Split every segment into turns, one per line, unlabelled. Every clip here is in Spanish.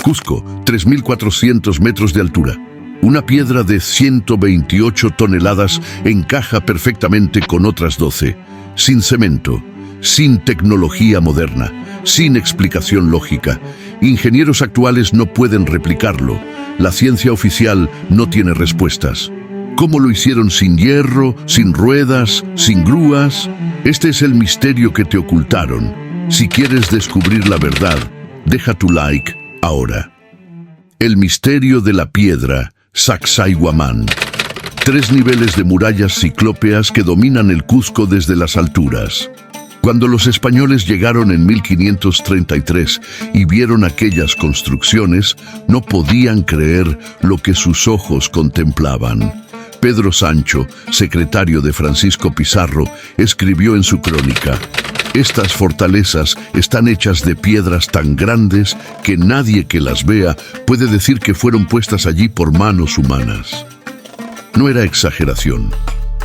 Cusco, 3.400 metros de altura. Una piedra de 128 toneladas encaja perfectamente con otras 12, sin cemento, sin tecnología moderna, sin explicación lógica. Ingenieros actuales no pueden replicarlo. La ciencia oficial no tiene respuestas. ¿Cómo lo hicieron sin hierro, sin ruedas, sin grúas? Este es el misterio que te ocultaron. Si quieres descubrir la verdad, deja tu like ahora. El misterio de la piedra Sacsayhuamán. 3 niveles de murallas ciclópeas que dominan el Cusco desde las alturas. Cuando los españoles llegaron en 1533 y vieron aquellas construcciones, no podían creer lo que sus ojos contemplaban. Pedro Sancho, secretario de Francisco Pizarro, escribió en su crónica: estas fortalezas están hechas de piedras tan grandes que nadie que las vea puede decir que fueron puestas allí por manos humanas. No era exageración.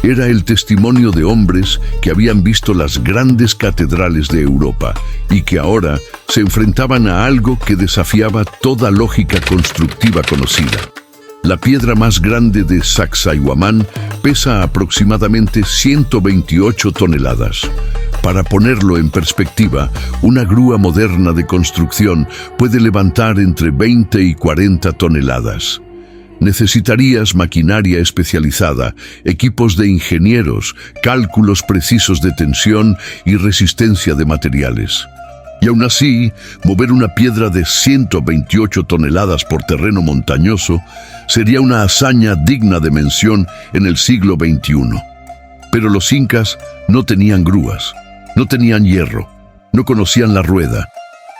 Era el testimonio de hombres que habían visto las grandes catedrales de Europa y que ahora se enfrentaban a algo que desafiaba toda lógica constructiva conocida. La piedra más grande de Sacsayhuamán pesa aproximadamente 128 toneladas. Para ponerlo en perspectiva, una grúa moderna de construcción puede levantar entre 20 y 40 toneladas. Necesitarías maquinaria especializada, equipos de ingenieros, cálculos precisos de tensión y resistencia de materiales. Y aún así, mover una piedra de 128 toneladas por terreno montañoso sería una hazaña digna de mención en el siglo XXI. Pero los incas no tenían grúas, no tenían hierro, no conocían la rueda.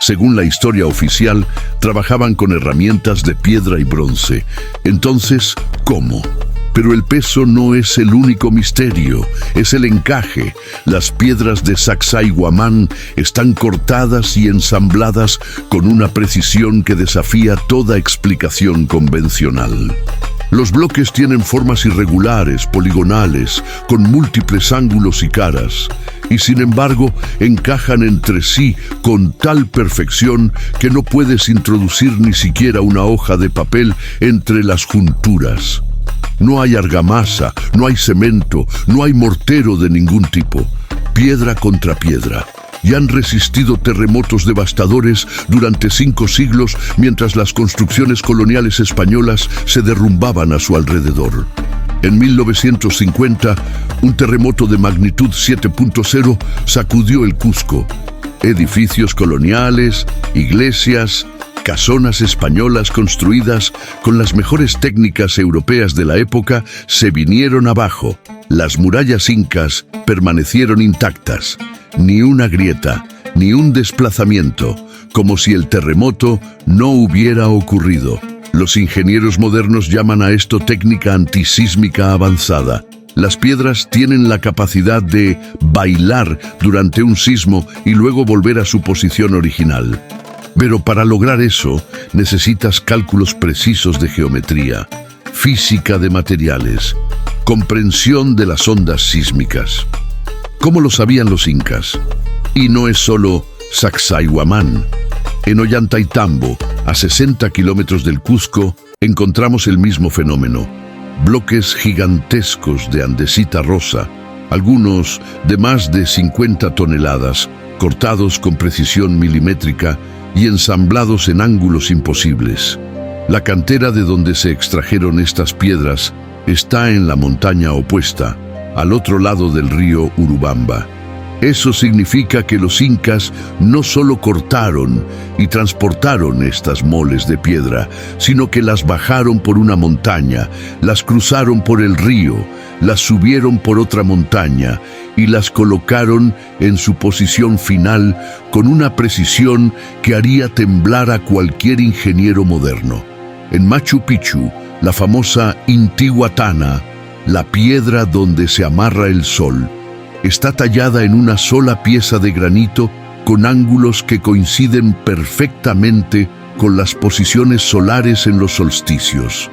Según la historia oficial, trabajaban con herramientas de piedra y bronce. Entonces, ¿cómo? Pero el peso no es el único misterio, es el encaje. Las piedras de Sacsayhuamán están cortadas y ensambladas con una precisión que desafía toda explicación convencional. Los bloques tienen formas irregulares, poligonales, con múltiples ángulos y caras, y sin embargo encajan entre sí con tal perfección que no puedes introducir ni siquiera una hoja de papel entre las junturas. No hay argamasa, no hay cemento, no hay mortero de ningún tipo. Piedra contra piedra. Y han resistido terremotos devastadores durante 5 siglos mientras las construcciones coloniales españolas se derrumbaban a su alrededor. En 1950, un terremoto de magnitud 7.0 sacudió el Cusco. Edificios coloniales, iglesias, casonas españolas construidas con las mejores técnicas europeas de la época se vinieron abajo. Las murallas incas permanecieron intactas. Ni una grieta, ni un desplazamiento, como si el terremoto no hubiera ocurrido. Los ingenieros modernos llaman a esto técnica antisísmica avanzada. Las piedras tienen la capacidad de bailar durante un sismo y luego volver a su posición original. Pero para lograr eso, necesitas cálculos precisos de geometría, física de materiales, comprensión de las ondas sísmicas. ¿Cómo lo sabían los incas? Y no es solo Sacsayhuamán. En Ollantaytambo, a 60 kilómetros del Cusco, encontramos el mismo fenómeno. Bloques gigantescos de andesita rosa, algunos de más de 50 toneladas, cortados con precisión milimétrica y ensamblados en ángulos imposibles. La cantera de donde se extrajeron estas piedras está en la montaña opuesta, al otro lado del río Urubamba. Eso significa que los incas no solo cortaron y transportaron estas moles de piedra, sino que las bajaron por una montaña, las cruzaron por el río, las subieron por otra montaña y las colocaron en su posición final con una precisión que haría temblar a cualquier ingeniero moderno. En Machu Picchu, la famosa Intihuatana, la piedra donde se amarra el sol, está tallada en una sola pieza de granito con ángulos que coinciden perfectamente con las posiciones solares en los solsticios.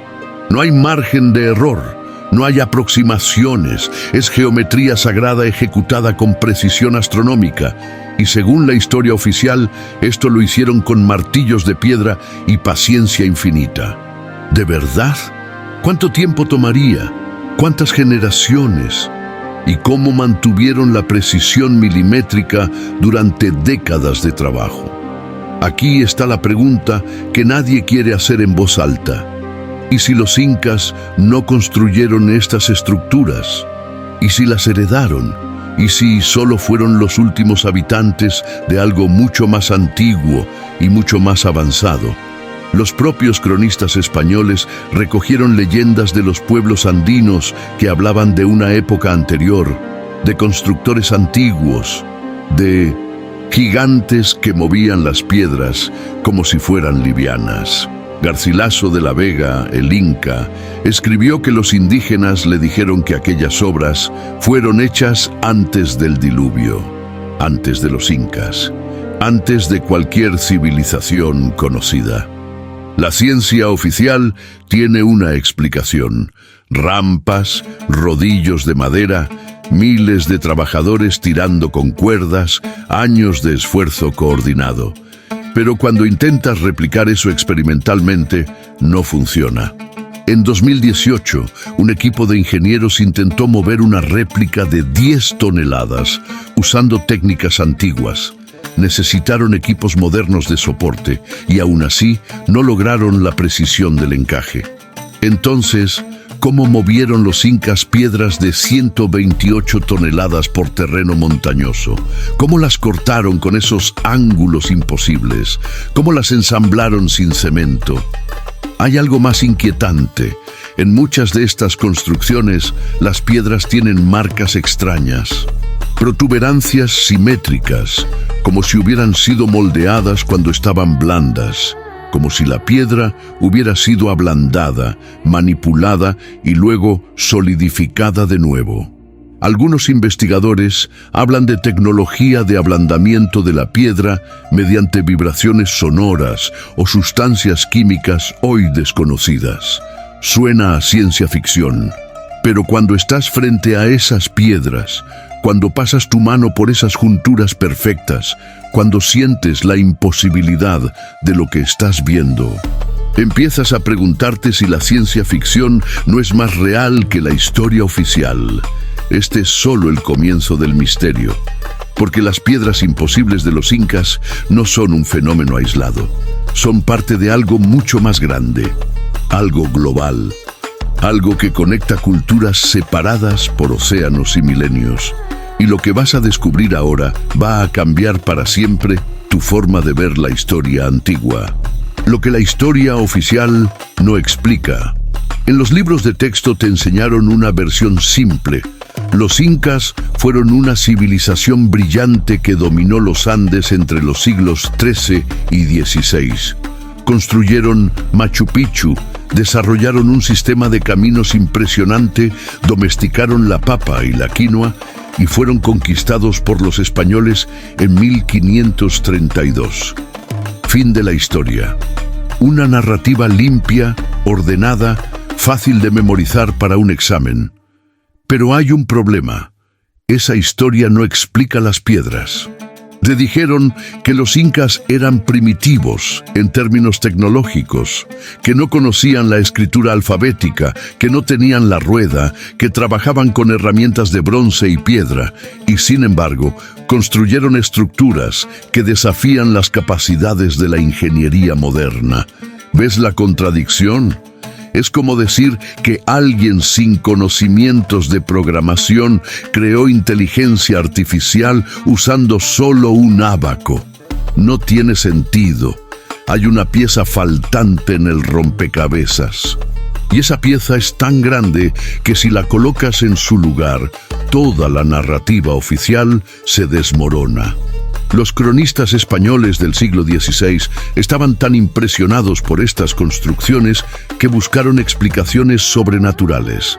No hay margen de error. No hay aproximaciones, es geometría sagrada ejecutada con precisión astronómica. Y según la historia oficial, esto lo hicieron con martillos de piedra y paciencia infinita. ¿De verdad? ¿Cuánto tiempo tomaría? ¿Cuántas generaciones? ¿Y cómo mantuvieron la precisión milimétrica durante décadas de trabajo? Aquí está la pregunta que nadie quiere hacer en voz alta. ¿Y si los incas no construyeron estas estructuras? ¿Y si las heredaron? ¿Y si solo fueron los últimos habitantes de algo mucho más antiguo y mucho más avanzado? Los propios cronistas españoles recogieron leyendas de los pueblos andinos que hablaban de una época anterior, de constructores antiguos, de gigantes que movían las piedras como si fueran livianas. Garcilaso de la Vega, el Inca, escribió que los indígenas le dijeron que aquellas obras fueron hechas antes del diluvio, antes de los incas, antes de cualquier civilización conocida. La ciencia oficial tiene una explicación: rampas, rodillos de madera, miles de trabajadores tirando con cuerdas, años de esfuerzo coordinado. Pero cuando intentas replicar eso experimentalmente, no funciona. En 2018, un equipo de ingenieros intentó mover una réplica de 10 toneladas usando técnicas antiguas. Necesitaron equipos modernos de soporte y aún así no lograron la precisión del encaje. Entonces, ¿cómo movieron los incas piedras de 128 toneladas por terreno montañoso? ¿Cómo las cortaron con esos ángulos imposibles? ¿Cómo las ensamblaron sin cemento? Hay algo más inquietante. En muchas de estas construcciones, las piedras tienen marcas extrañas, protuberancias simétricas, como si hubieran sido moldeadas cuando estaban blandas, como si la piedra hubiera sido ablandada, manipulada y luego solidificada de nuevo. Algunos investigadores hablan de tecnología de ablandamiento de la piedra mediante vibraciones sonoras o sustancias químicas hoy desconocidas. Suena a ciencia ficción, pero cuando estás frente a esas piedras, cuando pasas tu mano por esas junturas perfectas, cuando sientes la imposibilidad de lo que estás viendo, empiezas a preguntarte si la ciencia ficción no es más real que la historia oficial. Este es solo el comienzo del misterio, porque las piedras imposibles de los incas no son un fenómeno aislado, son parte de algo mucho más grande, algo global, algo que conecta culturas separadas por océanos y milenios. Y lo que vas a descubrir ahora va a cambiar para siempre tu forma de ver la historia antigua. Lo que la historia oficial no explica. En los libros de texto te enseñaron una versión simple. Los incas fueron una civilización brillante que dominó los Andes entre los siglos XIII y XVI. Construyeron Machu Picchu, desarrollaron un sistema de caminos impresionante, domesticaron la papa y la quinoa y fueron conquistados por los españoles en 1532. Fin de la historia. Una narrativa limpia, ordenada, fácil de memorizar para un examen. Pero hay un problema. Esa historia no explica las piedras. Le dijeron que los incas eran primitivos en términos tecnológicos, que no conocían la escritura alfabética, que no tenían la rueda, que trabajaban con herramientas de bronce y piedra, y sin embargo, construyeron estructuras que desafían las capacidades de la ingeniería moderna. ¿Ves la contradicción? Es como decir que alguien sin conocimientos de programación creó inteligencia artificial usando solo un ábaco. No tiene sentido. Hay una pieza faltante en el rompecabezas. Y esa pieza es tan grande que si la colocas en su lugar, toda la narrativa oficial se desmorona. Los cronistas españoles del siglo XVI estaban tan impresionados por estas construcciones que buscaron explicaciones sobrenaturales.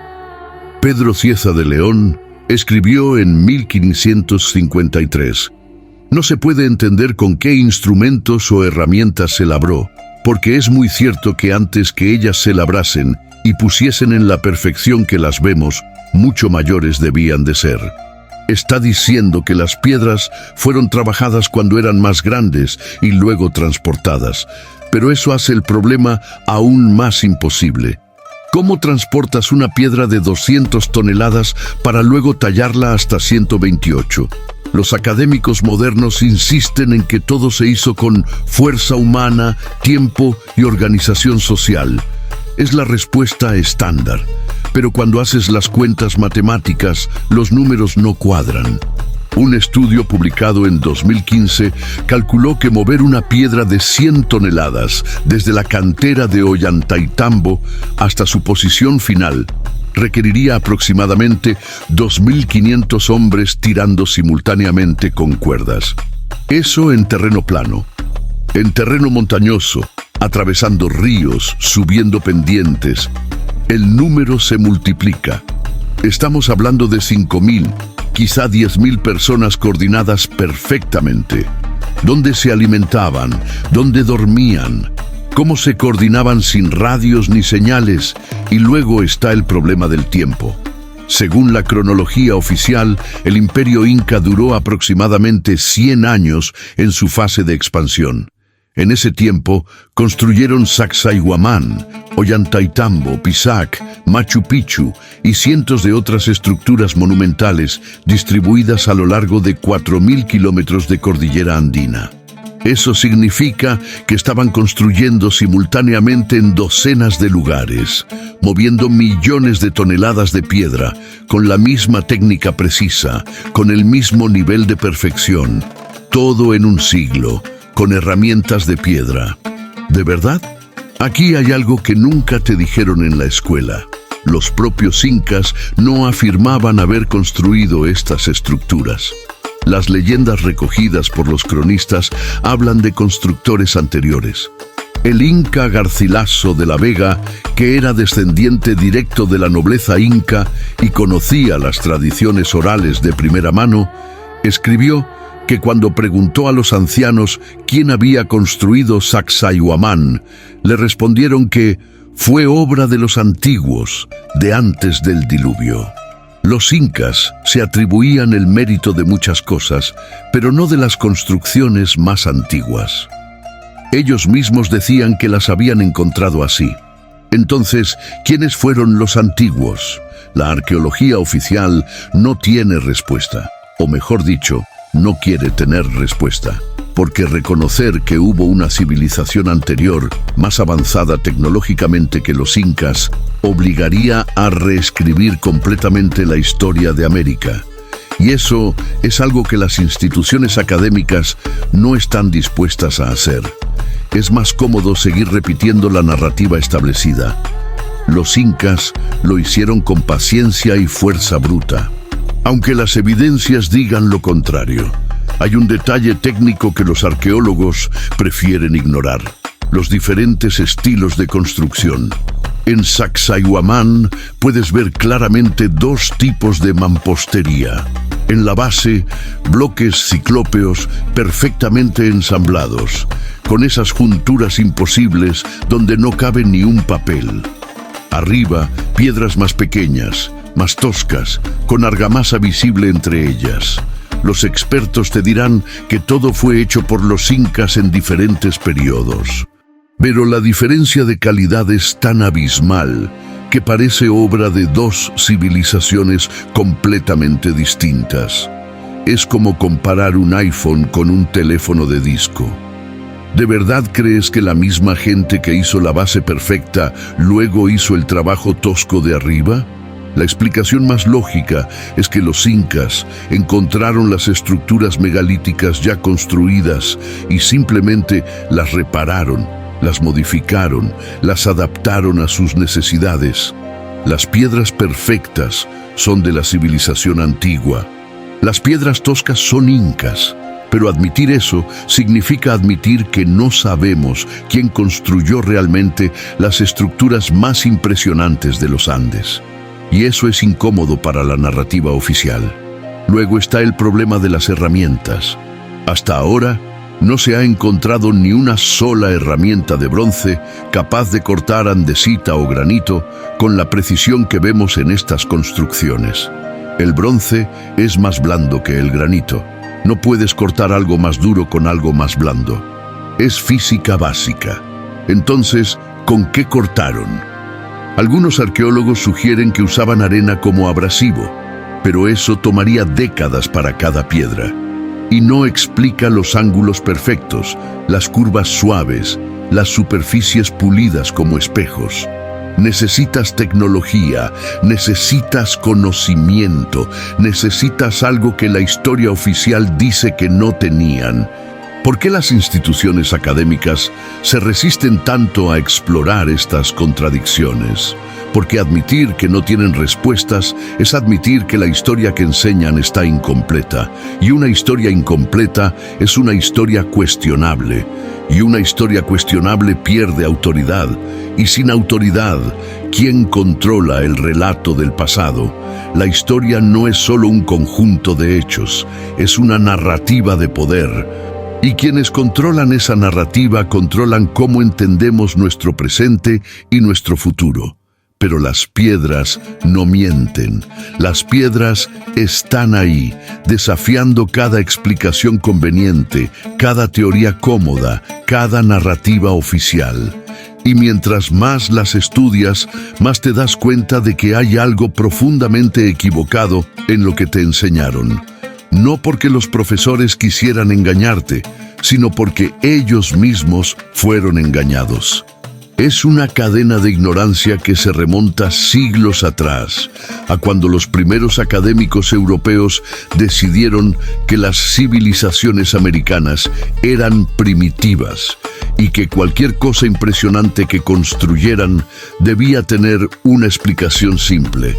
Pedro Cieza de León escribió en 1553: «No se puede entender con qué instrumentos o herramientas se labró, porque es muy cierto que antes que ellas se labrasen, y pusiesen en la perfección que las vemos, mucho mayores debían de ser. Está diciendo que las piedras fueron trabajadas cuando eran más grandes y luego transportadas, pero eso hace el problema aún más imposible. ¿Cómo transportas una piedra de 200 toneladas para luego tallarla hasta 128? Los académicos modernos insisten en que todo se hizo con fuerza humana, tiempo y organización social. Es la respuesta estándar, pero cuando haces las cuentas matemáticas, los números no cuadran. Un estudio publicado en 2015 calculó que mover una piedra de 100 toneladas desde la cantera de Ollantaytambo hasta su posición final requeriría aproximadamente 2.500 hombres tirando simultáneamente con cuerdas. Eso en terreno plano. En terreno montañoso, atravesando ríos, subiendo pendientes, el número se multiplica. Estamos hablando de 5.000, quizá 10.000 personas coordinadas perfectamente. ¿Dónde se alimentaban? ¿Dónde dormían? ¿Cómo se coordinaban sin radios ni señales? Y luego está el problema del tiempo. Según la cronología oficial, el Imperio Inca duró aproximadamente 100 años en su fase de expansión. En ese tiempo, construyeron Sacsayhuamán, Ollantaytambo, Pisac, Machu Picchu y cientos de otras estructuras monumentales distribuidas a lo largo de 4.000 kilómetros de cordillera andina. Eso significa que estaban construyendo simultáneamente en docenas de lugares, moviendo millones de toneladas de piedra, con la misma técnica precisa, con el mismo nivel de perfección, todo en un siglo, con herramientas de piedra. ¿De verdad? Aquí hay algo que nunca te dijeron en la escuela. Los propios incas no afirmaban haber construido estas estructuras. Las leyendas recogidas por los cronistas hablan de constructores anteriores. El inca Garcilaso de la Vega, que era descendiente directo de la nobleza inca y conocía las tradiciones orales de primera mano, escribió que cuando preguntó a los ancianos quién había construido Sacsayhuamán, le respondieron que fue obra de los antiguos, de antes del diluvio. Los incas se atribuían el mérito de muchas cosas, pero no de las construcciones más antiguas. Ellos mismos decían que las habían encontrado así. Entonces, ¿quiénes fueron los antiguos? La arqueología oficial no tiene respuesta, o mejor dicho, no quiere tener respuesta, porque reconocer que hubo una civilización anterior, más avanzada tecnológicamente que los incas, obligaría a reescribir completamente la historia de América. Y eso es algo que las instituciones académicas no están dispuestas a hacer. Es más cómodo seguir repitiendo la narrativa establecida. Los incas lo hicieron con paciencia y fuerza bruta. Aunque las evidencias digan lo contrario, hay un detalle técnico que los arqueólogos prefieren ignorar: los diferentes estilos de construcción. En Sacsayhuamán puedes ver claramente dos tipos de mampostería. En la base, bloques ciclópeos perfectamente ensamblados, con esas junturas imposibles donde no cabe ni un papel. Arriba, piedras más pequeñas, más toscas, con argamasa visible entre ellas. Los expertos te dirán que todo fue hecho por los incas en diferentes periodos. Pero la diferencia de calidad es tan abismal que parece obra de dos civilizaciones completamente distintas. Es como comparar un iPhone con un teléfono de disco. ¿De verdad crees que la misma gente que hizo la base perfecta luego hizo el trabajo tosco de arriba? La explicación más lógica es que los incas encontraron las estructuras megalíticas ya construidas y simplemente las repararon, las modificaron, las adaptaron a sus necesidades. Las piedras perfectas son de la civilización antigua. Las piedras toscas son incas, pero admitir eso significa admitir que no sabemos quién construyó realmente las estructuras más impresionantes de los Andes. Y eso es incómodo para la narrativa oficial. Luego está el problema de las herramientas. Hasta ahora, No se ha encontrado ni una sola herramienta de bronce capaz de cortar andesita o granito con la precisión que vemos en estas construcciones. El bronce es más blando que el granito. No puedes cortar algo más duro con algo más blando. Es física básica. Entonces, ¿con qué cortaron? Algunos arqueólogos sugieren que usaban arena como abrasivo, pero eso tomaría décadas para cada piedra. Y no explica los ángulos perfectos, las curvas suaves, las superficies pulidas como espejos. Necesitas tecnología, necesitas conocimiento, necesitas algo que la historia oficial dice que no tenían. ¿Por qué las instituciones académicas se resisten tanto a explorar estas contradicciones? Porque admitir que no tienen respuestas es admitir que la historia que enseñan está incompleta. Y una historia incompleta es una historia cuestionable. Y una historia cuestionable pierde autoridad. Y sin autoridad, ¿quién controla el relato del pasado? La historia no es solo un conjunto de hechos, es una narrativa de poder. Y quienes controlan esa narrativa controlan cómo entendemos nuestro presente y nuestro futuro. Pero las piedras no mienten. Las piedras están ahí, desafiando cada explicación conveniente, cada teoría cómoda, cada narrativa oficial. Y mientras más las estudias, más te das cuenta de que hay algo profundamente equivocado en lo que te enseñaron. No porque los profesores quisieran engañarte, sino porque ellos mismos fueron engañados. Es una cadena de ignorancia que se remonta siglos atrás, a cuando los primeros académicos europeos decidieron que las civilizaciones americanas eran primitivas y que cualquier cosa impresionante que construyeran debía tener una explicación simple.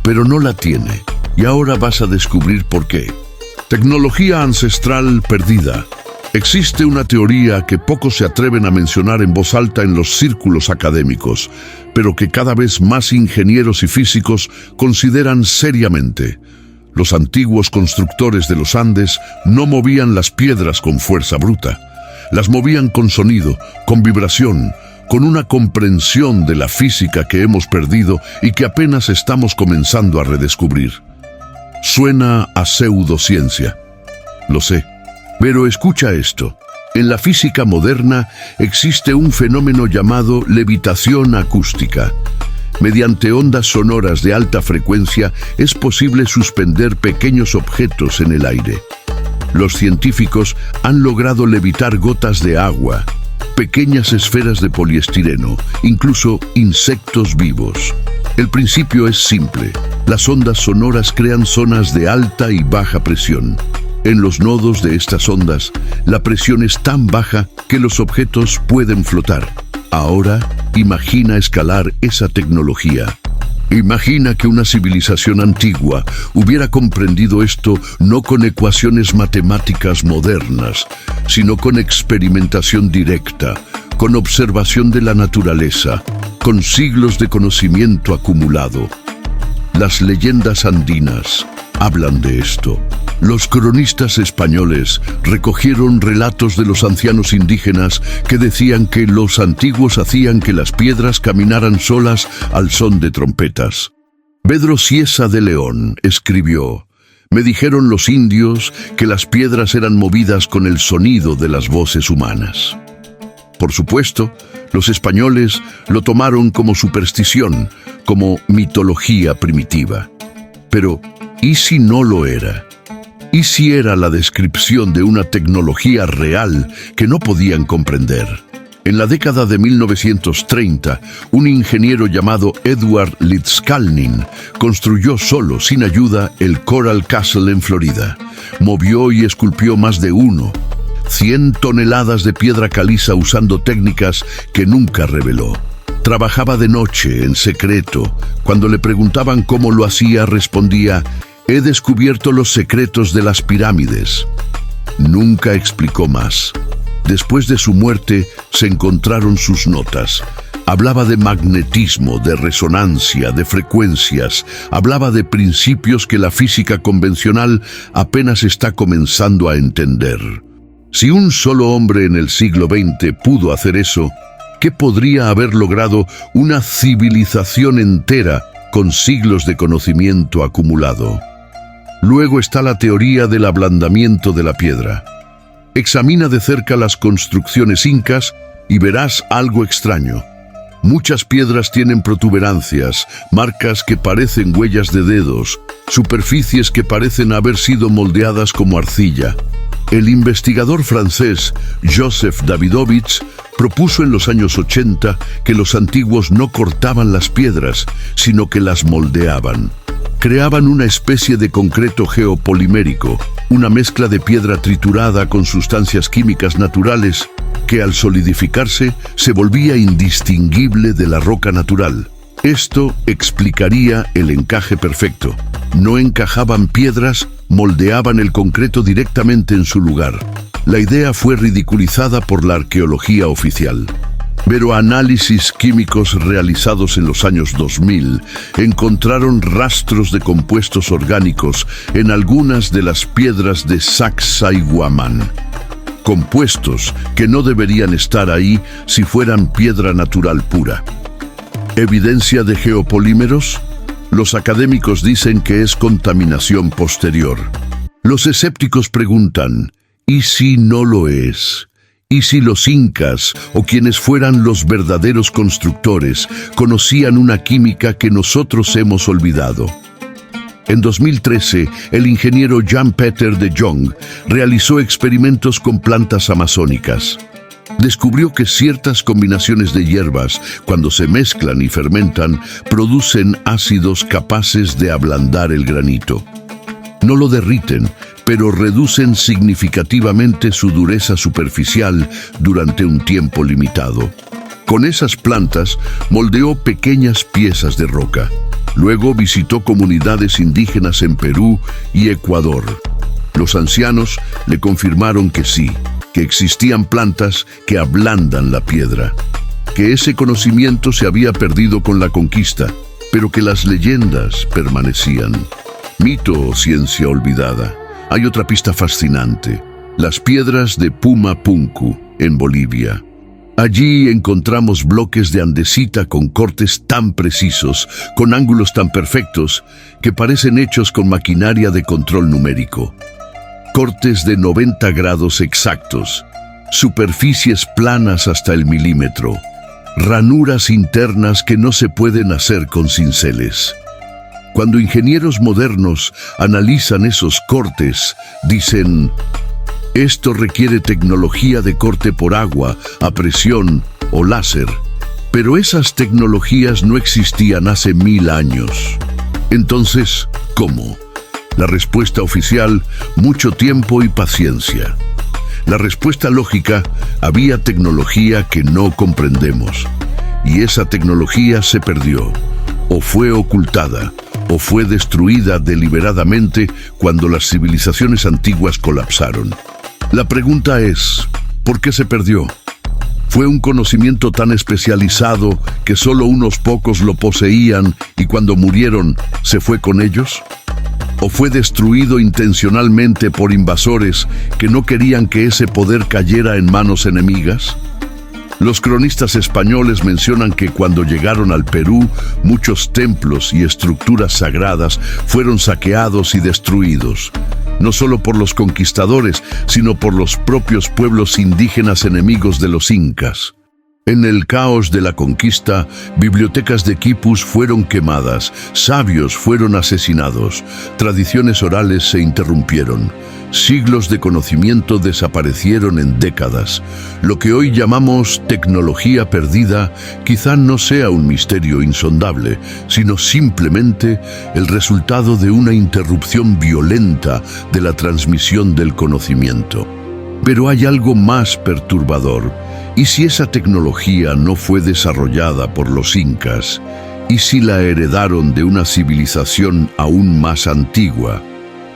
Pero no la tiene, y ahora vas a descubrir por qué. Tecnología ancestral perdida. Existe una teoría que pocos se atreven a mencionar en voz alta en los círculos académicos, pero que cada vez más ingenieros y físicos consideran seriamente. Los antiguos constructores de los Andes no movían las piedras con fuerza bruta. Las movían con sonido, con vibración, con una comprensión de la física que hemos perdido y que apenas estamos comenzando a redescubrir. Suena a pseudociencia. Lo sé. Pero escucha esto. En la física moderna existe un fenómeno llamado levitación acústica. Mediante ondas sonoras de alta frecuencia es posible suspender pequeños objetos en el aire. Los científicos han logrado levitar gotas de agua, pequeñas esferas de poliestireno, incluso insectos vivos. El principio es simple. Las ondas sonoras crean zonas de alta y baja presión. En los nodos de estas ondas, la presión es tan baja que los objetos pueden flotar. Ahora, imagina escalar esa tecnología. Imagina que una civilización antigua hubiera comprendido esto no con ecuaciones matemáticas modernas, sino con experimentación directa, con observación de la naturaleza, con siglos de conocimiento acumulado. Las leyendas andinas hablan de esto. Los cronistas españoles recogieron relatos de los ancianos indígenas que decían que los antiguos hacían que las piedras caminaran solas al son de trompetas. Pedro Cieza de León escribió: «Me dijeron los indios que las piedras eran movidas con el sonido de las voces humanas». Por supuesto, los españoles lo tomaron como superstición, como mitología primitiva. Pero, ¿y si no lo era? ¿Y si era la descripción de una tecnología real que no podían comprender? En la década de 1930, un ingeniero llamado Edward Litzkalnin construyó solo, sin ayuda, el Coral Castle en Florida. Movió y esculpió más de 100 toneladas de piedra caliza usando técnicas que nunca reveló. Trabajaba de noche, en secreto. Cuando le preguntaban cómo lo hacía, respondía: «He descubierto los secretos de las pirámides». Nunca explicó más. Después de su muerte, se encontraron sus notas. Hablaba de magnetismo, de resonancia, de frecuencias. Hablaba de principios que la física convencional apenas está comenzando a entender. Si un solo hombre en el siglo XX pudo hacer eso, ¿qué podría haber logrado una civilización entera con siglos de conocimiento acumulado? Luego está la teoría del ablandamiento de la piedra. Examina de cerca las construcciones incas y verás algo extraño. Muchas piedras tienen protuberancias, marcas que parecen huellas de dedos, superficies que parecen haber sido moldeadas como arcilla. El investigador francés Joseph Davidovich propuso en los años 80 que los antiguos no cortaban las piedras, sino que las moldeaban. Creaban una especie de concreto geopolimérico, una mezcla de piedra triturada con sustancias químicas naturales que al solidificarse se volvía indistinguible de la roca natural. Esto explicaría el encaje perfecto. No encajaban piedras, moldeaban el concreto directamente en su lugar. La idea fue ridiculizada por la arqueología oficial. Pero análisis químicos realizados en los años 2000 encontraron rastros de compuestos orgánicos en algunas de las piedras de Sacsayhuamán. Compuestos que no deberían estar ahí si fueran piedra natural pura. ¿Evidencia de geopolímeros? Los académicos dicen que es contaminación posterior. Los escépticos preguntan, ¿y si no lo es? ¿Y si los incas, o quienes fueran los verdaderos constructores, conocían una química que nosotros hemos olvidado? En 2013, el ingeniero Jan-Peter de Jong realizó experimentos con plantas amazónicas. Descubrió que ciertas combinaciones de hierbas, cuando se mezclan y fermentan, producen ácidos capaces de ablandar el granito. No lo derriten, pero reducen significativamente su dureza superficial durante un tiempo limitado. Con esas plantas, moldeó pequeñas piezas de roca. Luego visitó comunidades indígenas en Perú y Ecuador. Los ancianos le confirmaron que sí, que existían plantas que ablandan la piedra, que ese conocimiento se había perdido con la conquista, pero que las leyendas permanecían. Mito o ciencia olvidada. Hay otra pista fascinante: las piedras de Pumapunku, en Bolivia. Allí encontramos bloques de andesita con cortes tan precisos, con ángulos tan perfectos, que parecen hechos con maquinaria de control numérico. Cortes de 90 grados exactos, superficies planas hasta el milímetro, ranuras internas que no se pueden hacer con cinceles. Cuando ingenieros modernos analizan esos cortes, dicen: esto requiere tecnología de corte por agua, a presión o láser. Pero esas tecnologías no existían hace 1000 años. Entonces, ¿cómo? La respuesta oficial: mucho tiempo y paciencia. La respuesta lógica: había tecnología que no comprendemos. Y esa tecnología se perdió, o fue ocultada, o fue destruida deliberadamente cuando las civilizaciones antiguas colapsaron. La pregunta es, ¿por qué se perdió? ¿Fue un conocimiento tan especializado que solo unos pocos lo poseían y cuando murieron se fue con ellos? ¿O fue destruido intencionalmente por invasores que no querían que ese poder cayera en manos enemigas? Los cronistas españoles mencionan que cuando llegaron al Perú, muchos templos y estructuras sagradas fueron saqueados y destruidos, no solo por los conquistadores, sino por los propios pueblos indígenas enemigos de los incas. En el caos de la conquista, bibliotecas de quipus fueron quemadas, sabios fueron asesinados, tradiciones orales se interrumpieron, siglos de conocimiento desaparecieron en décadas. Lo que hoy llamamos tecnología perdida quizá no sea un misterio insondable, sino simplemente el resultado de una interrupción violenta de la transmisión del conocimiento. Pero hay algo más perturbador. ¿Y si esa tecnología no fue desarrollada por los incas? ¿Y si la heredaron de una civilización aún más antigua?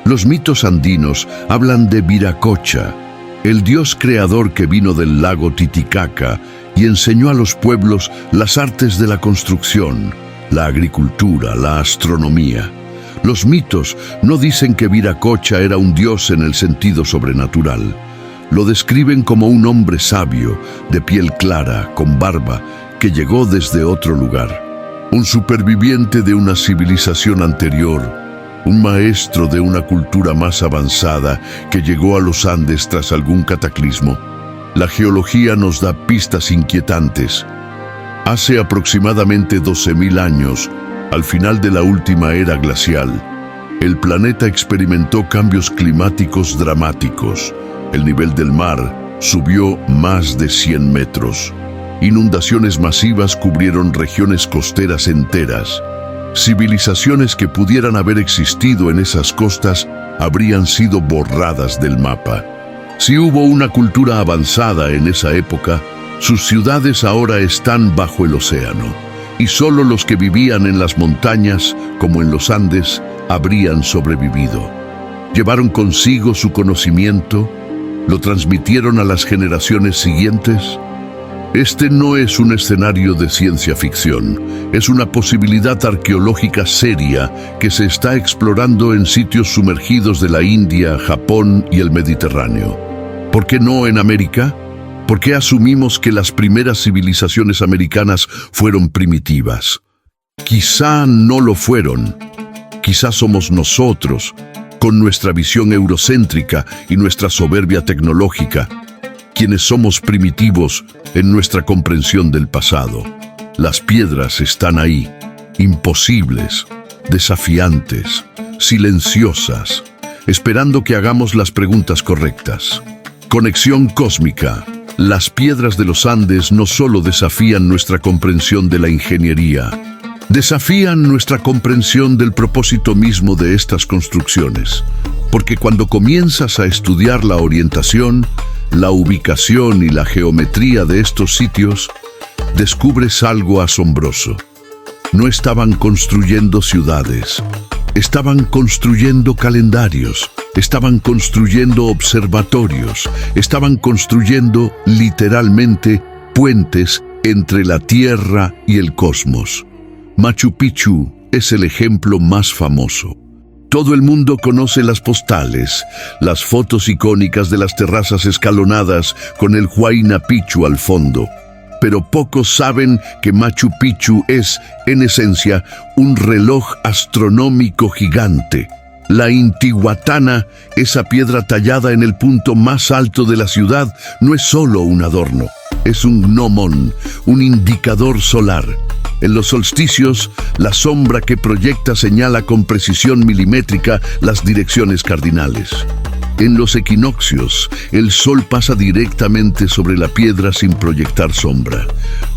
Los mitos andinos hablan de Viracocha, el dios creador que vino del lago Titicaca y enseñó a los pueblos las artes de la construcción, la agricultura, la astronomía. Los mitos no dicen que Viracocha era un dios en el sentido sobrenatural. Lo describen como un hombre sabio, de piel clara, con barba, que llegó desde otro lugar. Un superviviente de una civilización anterior, un maestro de una cultura más avanzada que llegó a los Andes tras algún cataclismo. La geología nos da pistas inquietantes. Hace aproximadamente 12.000 años, al final de la última era glacial, el planeta experimentó cambios climáticos dramáticos. El nivel del mar subió más de 100 metros. Inundaciones masivas cubrieron regiones costeras enteras. Civilizaciones que pudieran haber existido en esas costas habrían sido borradas del mapa. Si hubo una cultura avanzada en esa época, sus ciudades ahora están bajo el océano, y solo los que vivían en las montañas, como en los Andes, habrían sobrevivido. Llevaron consigo su conocimiento, lo transmitieron a las generaciones siguientes. Este no es un escenario de ciencia ficción, es una posibilidad arqueológica seria que se está explorando en sitios sumergidos de la India, Japón y el Mediterráneo. ¿Por qué no en América? ¿Por qué asumimos que las primeras civilizaciones americanas fueron primitivas? Quizá no lo fueron. Quizá somos nosotros, con nuestra visión eurocéntrica y nuestra soberbia tecnológica, quienes somos primitivos en nuestra comprensión del pasado. Las piedras están ahí, imposibles, desafiantes, silenciosas, esperando que hagamos las preguntas correctas. Conexión cósmica. Las piedras de los Andes no solo desafían nuestra comprensión de la ingeniería, desafían nuestra comprensión del propósito mismo de estas construcciones, porque cuando comienzas a estudiar la orientación, la ubicación y la geometría de estos sitios, descubres algo asombroso. No estaban construyendo ciudades, estaban construyendo calendarios, estaban construyendo observatorios, estaban construyendo literalmente puentes entre la Tierra y el cosmos. Machu Picchu es el ejemplo más famoso. Todo el mundo conoce las postales, las fotos icónicas de las terrazas escalonadas con el Huayna Picchu al fondo. Pero pocos saben que Machu Picchu es, en esencia, un reloj astronómico gigante. La Intihuatana, esa piedra tallada en el punto más alto de la ciudad, no es solo un adorno, es un gnomón, un indicador solar. En los solsticios, la sombra que proyecta señala con precisión milimétrica las direcciones cardinales. En los equinoccios, el sol pasa directamente sobre la piedra sin proyectar sombra.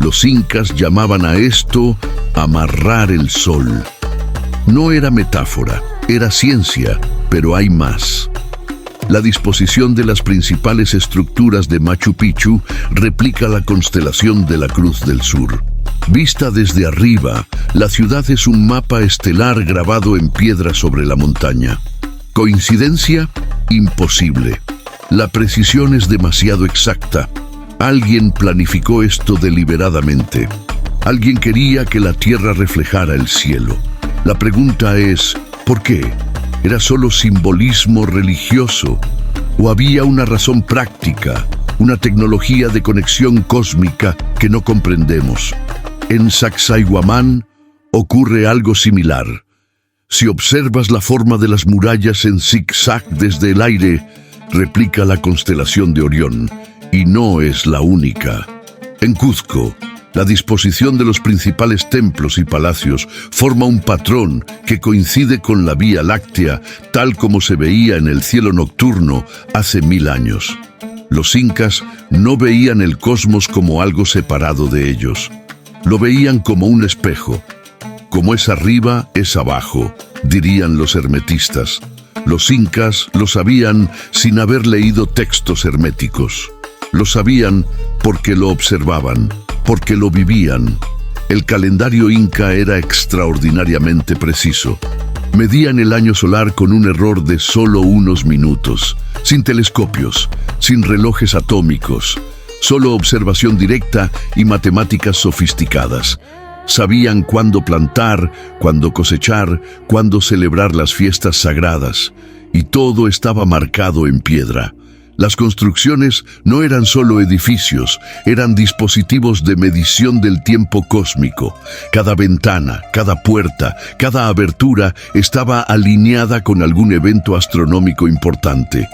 Los incas llamaban a esto amarrar el sol. No era metáfora, era ciencia, pero hay más. La disposición de las principales estructuras de Machu Picchu replica la constelación de la Cruz del Sur. Vista desde arriba, la ciudad es un mapa estelar grabado en piedra sobre la montaña. ¿Coincidencia? Imposible. La precisión es demasiado exacta. Alguien planificó esto deliberadamente. Alguien quería que la tierra reflejara el cielo. La pregunta es, ¿por qué? ¿Era solo simbolismo religioso? ¿O había una razón práctica, una tecnología de conexión cósmica que no comprendemos? En Sacsayhuamán ocurre algo similar. Si observas la forma de las murallas en zigzag desde el aire, replica la constelación de Orión, y no es la única. En Cuzco, la disposición de los principales templos y palacios forma un patrón que coincide con la Vía Láctea, tal como se veía en el cielo nocturno hace 1000 años. Los incas no veían el cosmos como algo separado de ellos. Lo veían como un espejo. Como es arriba, es abajo, dirían los hermetistas. Los incas lo sabían sin haber leído textos herméticos. Lo sabían porque lo observaban, porque lo vivían. El calendario inca era extraordinariamente preciso. Medían el año solar con un error de solo unos minutos, sin telescopios, sin relojes atómicos, solo observación directa y matemáticas sofisticadas. Sabían cuándo plantar, cuándo cosechar, cuándo celebrar las fiestas sagradas, y todo estaba marcado en piedra. Las construcciones no eran solo edificios, eran dispositivos de medición del tiempo cósmico. Cada ventana, cada puerta, cada abertura estaba alineada con algún evento astronómico importante.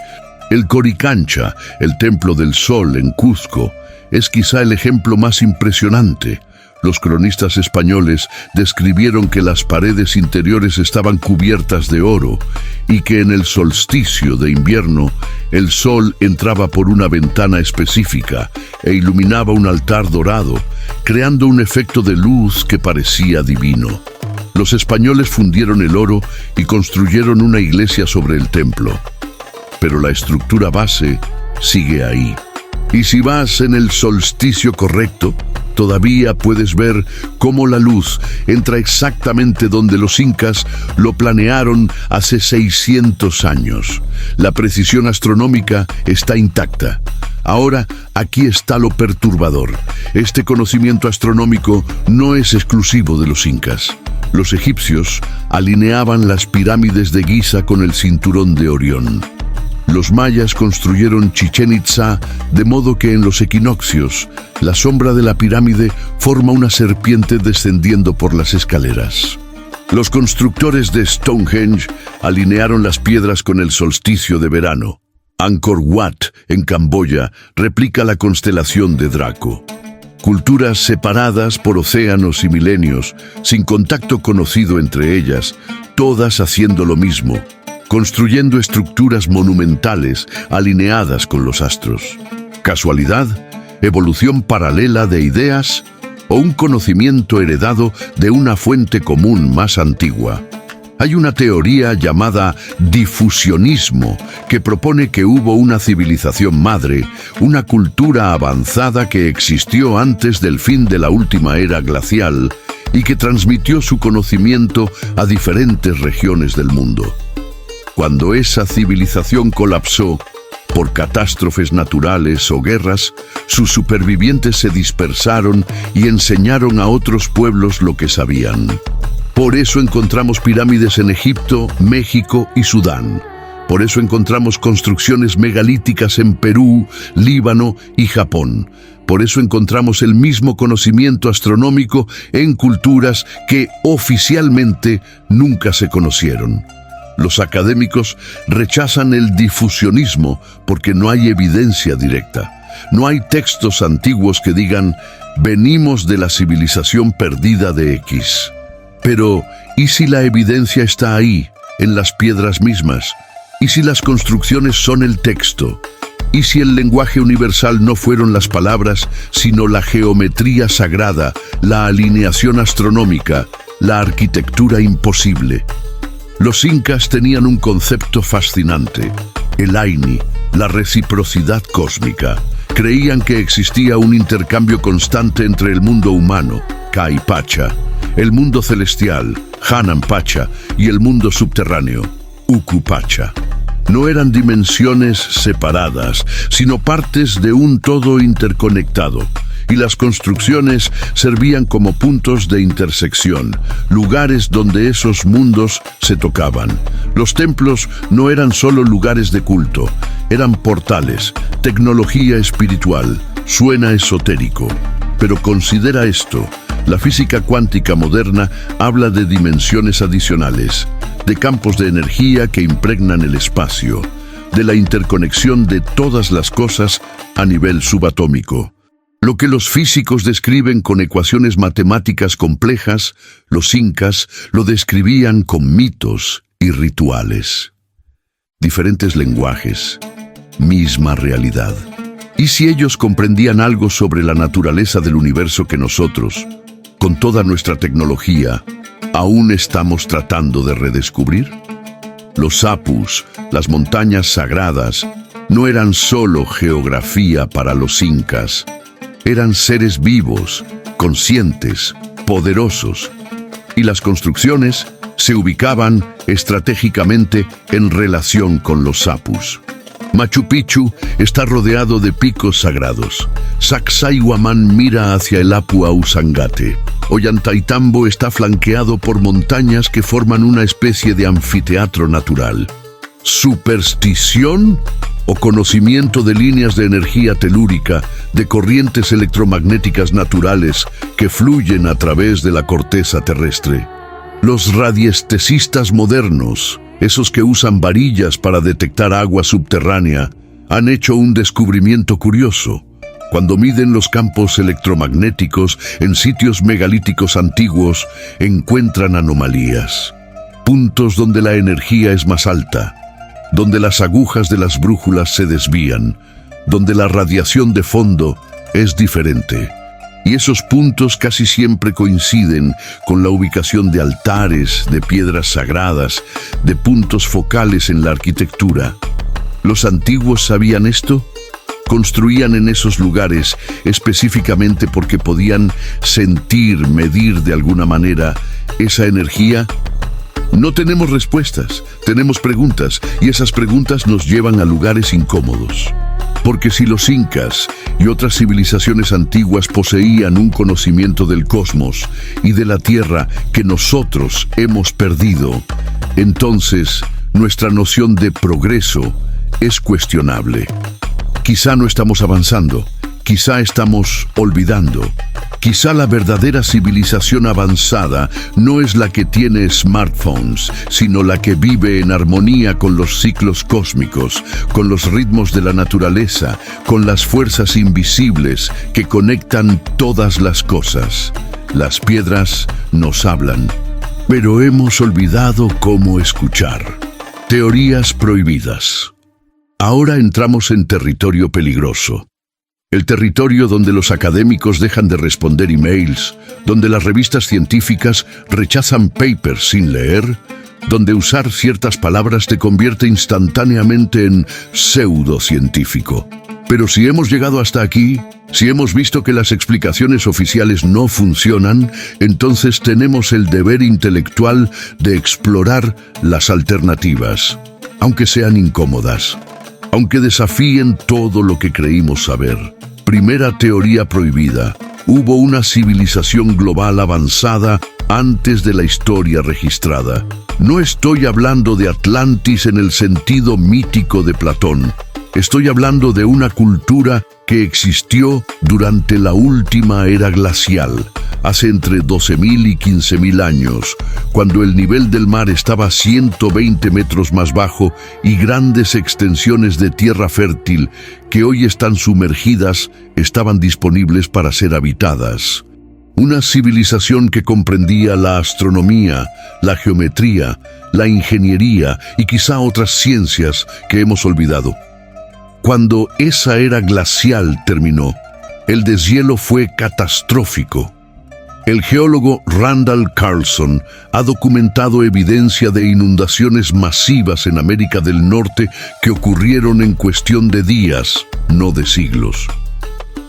El Coricancha, el Templo del Sol en Cuzco, es quizá el ejemplo más impresionante. Los cronistas españoles describieron que las paredes interiores estaban cubiertas de oro y que en el solsticio de invierno el sol entraba por una ventana específica e iluminaba un altar dorado, creando un efecto de luz que parecía divino. Los españoles fundieron el oro y construyeron una iglesia sobre el templo. Pero la estructura base sigue ahí. Y si vas en el solsticio correcto, todavía puedes ver cómo la luz entra exactamente donde los incas lo planearon hace 600 años. La precisión astronómica está intacta. Ahora, aquí está lo perturbador. Este conocimiento astronómico no es exclusivo de los incas. Los egipcios alineaban las pirámides de Giza con el cinturón de Orión. Los mayas construyeron Chichén Itzá de modo que en los equinoccios la sombra de la pirámide forma una serpiente descendiendo por las escaleras. Los constructores de Stonehenge alinearon las piedras con el solsticio de verano. Angkor Wat, en Camboya, replica la constelación de Draco. Culturas separadas por océanos y milenios, sin contacto conocido entre ellas, todas haciendo lo mismo, construyendo estructuras monumentales alineadas con los astros. ¿Casualidad? ¿Evolución paralela de ideas? ¿O un conocimiento heredado de una fuente común más antigua? Hay una teoría llamada difusionismo que propone que hubo una civilización madre, una cultura avanzada que existió antes del fin de la última era glacial y que transmitió su conocimiento a diferentes regiones del mundo. Cuando esa civilización colapsó por catástrofes naturales o guerras, sus supervivientes se dispersaron y enseñaron a otros pueblos lo que sabían. Por eso encontramos pirámides en Egipto, México y Sudán. Por eso encontramos construcciones megalíticas en Perú, Líbano y Japón. Por eso encontramos el mismo conocimiento astronómico en culturas que oficialmente nunca se conocieron. Los académicos rechazan el difusionismo porque no hay evidencia directa. No hay textos antiguos que digan, venimos de la civilización perdida de X. Pero, ¿y si la evidencia está ahí, en las piedras mismas? ¿Y si las construcciones son el texto? ¿Y si el lenguaje universal no fueron las palabras, sino la geometría sagrada, la alineación astronómica, la arquitectura imposible? Los incas tenían un concepto fascinante, el Aini, la reciprocidad cósmica. Creían que existía un intercambio constante entre el mundo humano, Kai Pacha, el mundo celestial, Hanan Pacha, y el mundo subterráneo, Uku Pacha. No eran dimensiones separadas, sino partes de un todo interconectado. Y las construcciones servían como puntos de intersección, lugares donde esos mundos se tocaban. Los templos no eran solo lugares de culto, eran portales, tecnología espiritual. Suena esotérico, pero considera esto. La física cuántica moderna habla de dimensiones adicionales, de campos de energía que impregnan el espacio, de la interconexión de todas las cosas a nivel subatómico. Lo que los físicos describen con ecuaciones matemáticas complejas, los incas lo describían con mitos y rituales. Diferentes lenguajes, misma realidad. ¿Y si ellos comprendían algo sobre la naturaleza del universo que nosotros, con toda nuestra tecnología, aún estamos tratando de redescubrir? Los apus, las montañas sagradas, no eran solo geografía para los incas. Eran seres vivos, conscientes, poderosos. Y las construcciones se ubicaban estratégicamente en relación con los apus. Machu Picchu está rodeado de picos sagrados. Sacsayhuamán mira hacia el Apu Ausangate. Ollantaytambo está flanqueado por montañas que forman una especie de anfiteatro natural. ¿Superstición o conocimiento de líneas de energía telúrica, de corrientes electromagnéticas naturales que fluyen a través de la corteza terrestre. Los radiestesistas modernos, esos que usan varillas para detectar agua subterránea, han hecho un descubrimiento curioso. Cuando miden los campos electromagnéticos en sitios megalíticos antiguos, encuentran anomalías. Puntos donde la energía es más alta, donde las agujas de las brújulas se desvían, donde la radiación de fondo es diferente. Y esos puntos casi siempre coinciden con la ubicación de altares, de piedras sagradas, de puntos focales en la arquitectura. ¿Los antiguos sabían esto? Construían en esos lugares específicamente porque podían sentir, medir de alguna manera esa energía. No tenemos respuestas, tenemos preguntas, y esas preguntas nos llevan a lugares incómodos. Porque si los incas y otras civilizaciones antiguas poseían un conocimiento del cosmos y de la Tierra que nosotros hemos perdido, entonces nuestra noción de progreso es cuestionable. Quizá no estamos avanzando, quizá estamos olvidando. Quizá la verdadera civilización avanzada no es la que tiene smartphones, sino la que vive en armonía con los ciclos cósmicos, con los ritmos de la naturaleza, con las fuerzas invisibles que conectan todas las cosas. Las piedras nos hablan, pero hemos olvidado cómo escuchar. Teorías prohibidas. Ahora entramos en territorio peligroso. El territorio donde los académicos dejan de responder emails, donde las revistas científicas rechazan papers sin leer, donde usar ciertas palabras te convierte instantáneamente en pseudocientífico. Pero si hemos llegado hasta aquí, si hemos visto que las explicaciones oficiales no funcionan, entonces tenemos el deber intelectual de explorar las alternativas, aunque sean incómodas, aunque desafíen todo lo que creímos saber. Primera teoría prohibida. Hubo una civilización global avanzada antes de la historia registrada. No estoy hablando de Atlantis en el sentido mítico de Platón. Estoy hablando de una cultura que existió durante la última era glacial, hace entre 12.000 y 15.000 años, cuando el nivel del mar estaba 120 metros más bajo y grandes extensiones de tierra fértil que hoy están sumergidas estaban disponibles para ser habitadas. Una civilización que comprendía la astronomía, la geometría, la ingeniería y quizá otras ciencias que hemos olvidado. Cuando esa era glacial terminó, el deshielo fue catastrófico. El geólogo Randall Carlson ha documentado evidencia de inundaciones masivas en América del Norte que ocurrieron en cuestión de días, no de siglos.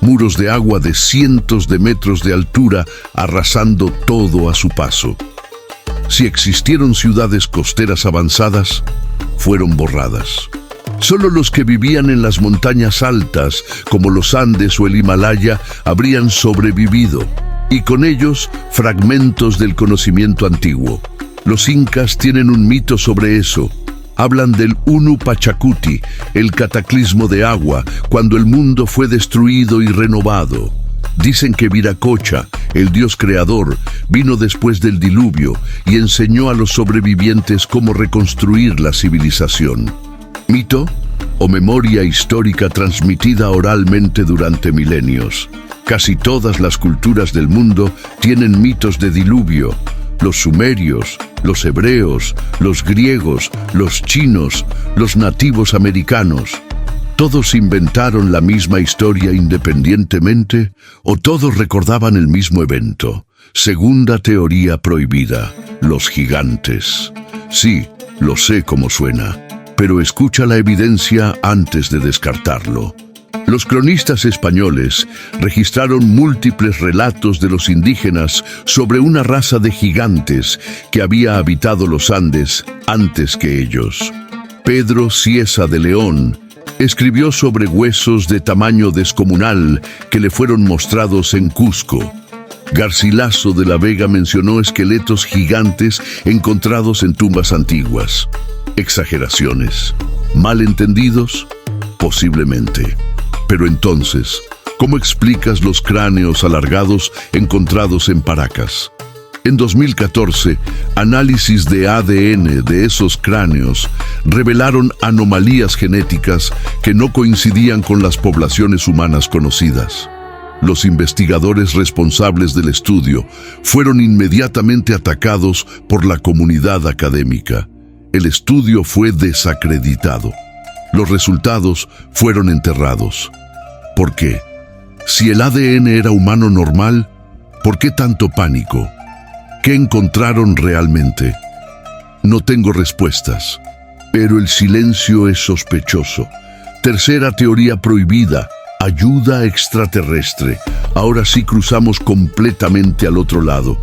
Muros de agua de cientos de metros de altura arrasando todo a su paso. Si existieron ciudades costeras avanzadas, fueron borradas. Solo los que vivían en las montañas altas, como los Andes o el Himalaya, habrían sobrevivido, y con ellos fragmentos del conocimiento antiguo. Los incas tienen un mito sobre eso. Hablan del Unu Pachacuti, el cataclismo de agua, cuando el mundo fue destruido y renovado. Dicen que Viracocha, el dios creador, vino después del diluvio y enseñó a los sobrevivientes cómo reconstruir la civilización. ¿Mito o memoria histórica transmitida oralmente durante milenios? Casi todas las culturas del mundo tienen mitos de diluvio. Los sumerios, los hebreos, los griegos, los chinos, los nativos americanos. ¿Todos inventaron la misma historia independientemente o todos recordaban el mismo evento? Segunda teoría prohibida: los gigantes. Sí, lo sé cómo suena, pero escucha la evidencia antes de descartarlo. Los cronistas españoles registraron múltiples relatos de los indígenas sobre una raza de gigantes que había habitado los Andes antes que ellos. Pedro Cieza de León escribió sobre huesos de tamaño descomunal que le fueron mostrados en Cusco. Garcilaso de la Vega mencionó esqueletos gigantes encontrados en tumbas antiguas. ¿Exageraciones? ¿Malentendidos? Posiblemente. Pero entonces, ¿cómo explicas los cráneos alargados encontrados en Paracas? En 2014, análisis de ADN de esos cráneos revelaron anomalías genéticas que no coincidían con las poblaciones humanas conocidas. Los investigadores responsables del estudio fueron inmediatamente atacados por la comunidad académica. El estudio fue desacreditado. Los resultados fueron enterrados. ¿Por qué? Si el ADN era humano normal, ¿por qué tanto pánico? ¿Qué encontraron realmente? No tengo respuestas, pero el silencio es sospechoso. Tercera teoría prohibida: ayuda extraterrestre. Ahora sí cruzamos completamente al otro lado.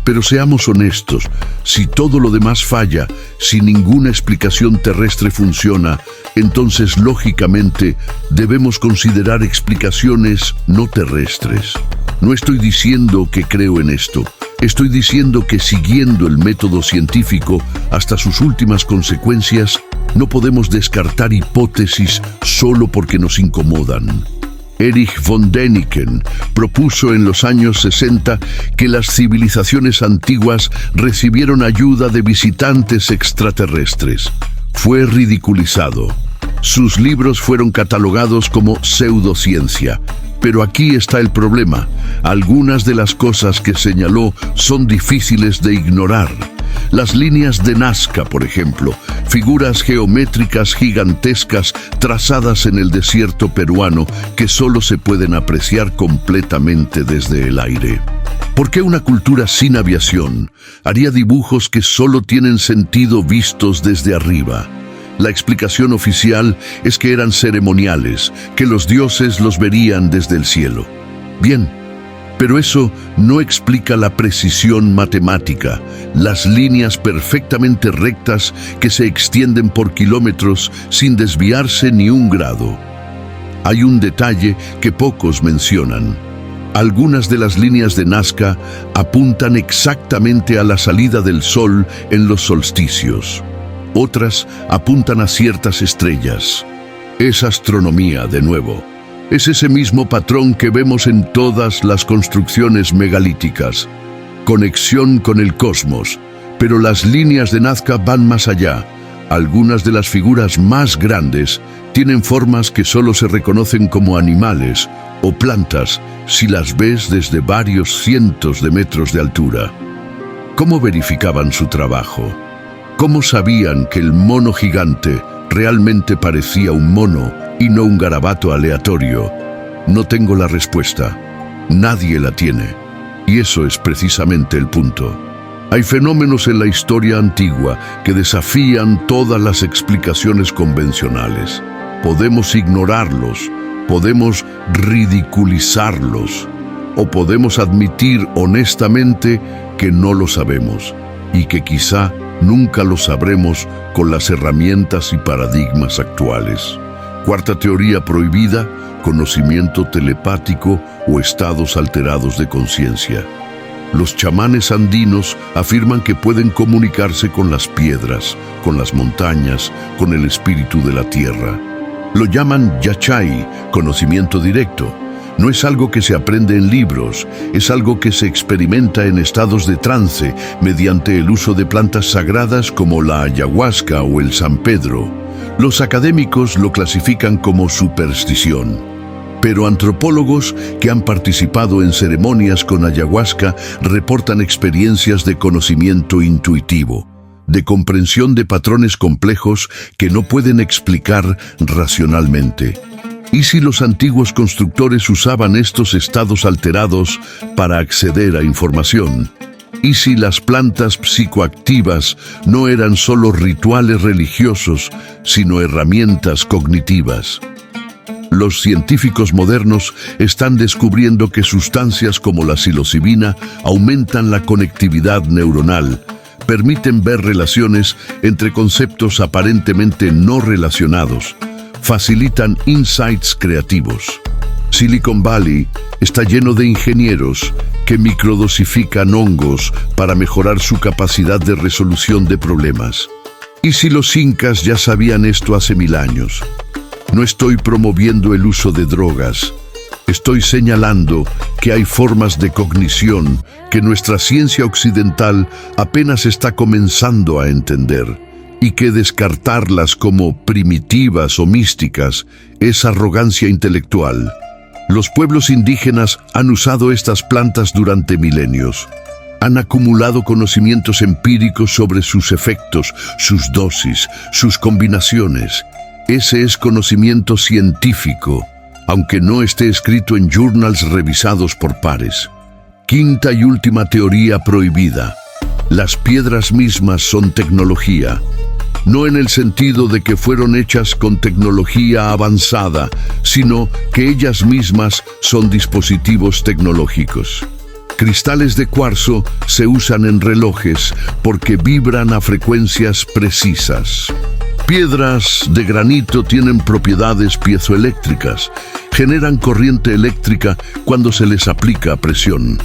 Pero seamos honestos, si todo lo demás falla, si ninguna explicación terrestre funciona, entonces lógicamente debemos considerar explicaciones no terrestres. No estoy diciendo que creo en esto. Estoy diciendo que siguiendo el método científico hasta sus últimas consecuencias, no podemos descartar hipótesis solo porque nos incomodan. Erich von Däniken propuso en los años 60 que las civilizaciones antiguas recibieron ayuda de visitantes extraterrestres. Fue ridiculizado. Sus libros fueron catalogados como pseudociencia. Pero aquí está el problema. Algunas de las cosas que señaló son difíciles de ignorar. Las líneas de Nazca, por ejemplo, figuras geométricas gigantescas trazadas en el desierto peruano que solo se pueden apreciar completamente desde el aire. ¿Por qué una cultura sin aviación haría dibujos que solo tienen sentido vistos desde arriba? La explicación oficial es que eran ceremoniales, que los dioses los verían desde el cielo. Bien, pero eso no explica la precisión matemática, las líneas perfectamente rectas que se extienden por kilómetros sin desviarse ni un grado. Hay un detalle que pocos mencionan. Algunas de las líneas de Nazca apuntan exactamente a la salida del sol en los solsticios. Otras apuntan a ciertas estrellas. Es astronomía, de nuevo. Es ese mismo patrón que vemos en todas las construcciones megalíticas. Conexión con el cosmos. Pero las líneas de Nazca van más allá. Algunas de las figuras más grandes tienen formas que solo se reconocen como animales o plantas si las ves desde varios cientos de metros de altura. ¿Cómo verificaban su trabajo? ¿Cómo sabían que el mono gigante realmente parecía un mono y no un garabato aleatorio? No tengo la respuesta. Nadie la tiene. Y eso es precisamente el punto. Hay fenómenos en la historia antigua que desafían todas las explicaciones convencionales. Podemos ignorarlos, podemos ridiculizarlos, o podemos admitir honestamente que no lo sabemos y que quizá nunca lo sabremos con las herramientas y paradigmas actuales. Cuarta teoría prohibida: conocimiento telepático o estados alterados de conciencia. Los chamanes andinos afirman que pueden comunicarse con las piedras, con las montañas, con el espíritu de la tierra. Lo llaman yachay, conocimiento directo. No es algo que se aprende en libros, es algo que se experimenta en estados de trance mediante el uso de plantas sagradas como la ayahuasca o el San Pedro. Los académicos lo clasifican como superstición. Pero antropólogos que han participado en ceremonias con ayahuasca reportan experiencias de conocimiento intuitivo, de comprensión de patrones complejos que no pueden explicar racionalmente. ¿Y si los antiguos constructores usaban estos estados alterados para acceder a información? ¿Y si las plantas psicoactivas no eran solo rituales religiosos, sino herramientas cognitivas? Los científicos modernos están descubriendo que sustancias como la psilocibina aumentan la conectividad neuronal, permiten ver relaciones entre conceptos aparentemente no relacionados, facilitan insights creativos. Silicon Valley está lleno de ingenieros que microdosifican hongos para mejorar su capacidad de resolución de problemas. ¿Y si los incas ya sabían esto hace 1000 años? No estoy promoviendo el uso de drogas. Estoy señalando que hay formas de cognición que nuestra ciencia occidental apenas está comenzando a entender, y que descartarlas como primitivas o místicas es arrogancia intelectual. Los pueblos indígenas han usado estas plantas durante milenios. Han acumulado conocimientos empíricos sobre sus efectos, sus dosis, sus combinaciones. Ese es conocimiento científico, aunque no esté escrito en journals revisados por pares. Quinta y última teoría prohibida. Las piedras mismas son tecnología. No en el sentido de que fueron hechas con tecnología avanzada, sino que ellas mismas son dispositivos tecnológicos. Cristales de cuarzo se usan en relojes porque vibran a frecuencias precisas. Piedras de granito tienen propiedades piezoeléctricas. Generan corriente eléctrica cuando se les aplica presión.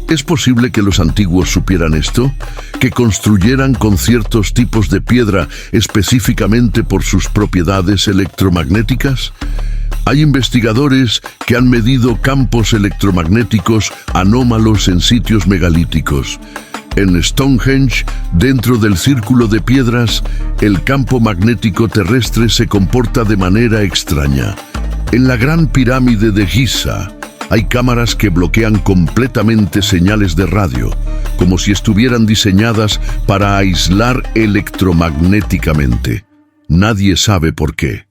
¿Es posible que los antiguos supieran esto? ¿Que construyeran con ciertos tipos de piedra específicamente por sus propiedades electromagnéticas? Hay investigadores que han medido campos electromagnéticos anómalos en sitios megalíticos. En Stonehenge, dentro del círculo de piedras, el campo magnético terrestre se comporta de manera extraña. En la Gran Pirámide de Giza, hay cámaras que bloquean completamente señales de radio, como si estuvieran diseñadas para aislar electromagnéticamente. Nadie sabe por qué.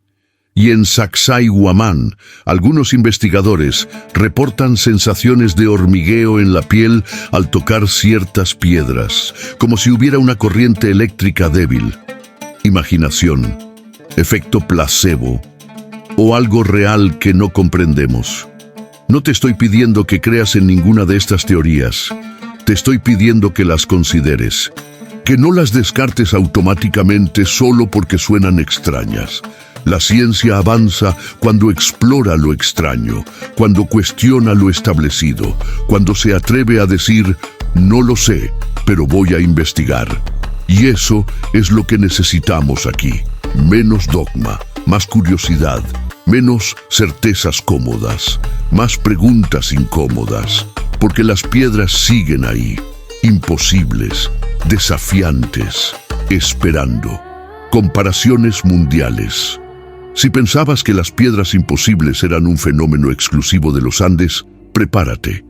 Y en Sacsayhuamán, algunos investigadores reportan sensaciones de hormigueo en la piel al tocar ciertas piedras, como si hubiera una corriente eléctrica débil. Imaginación, efecto placebo, o algo real que no comprendemos. No te estoy pidiendo que creas en ninguna de estas teorías. Te estoy pidiendo que las consideres. Que no las descartes automáticamente solo porque suenan extrañas. La ciencia avanza cuando explora lo extraño, cuando cuestiona lo establecido, cuando se atreve a decir, no lo sé, pero voy a investigar. Y eso es lo que necesitamos aquí. Menos dogma, más curiosidad, menos certezas cómodas, más preguntas incómodas, porque las piedras siguen ahí, imposibles, desafiantes, esperando. Comparaciones mundiales. Si pensabas que las piedras imposibles eran un fenómeno exclusivo de los Andes, prepárate,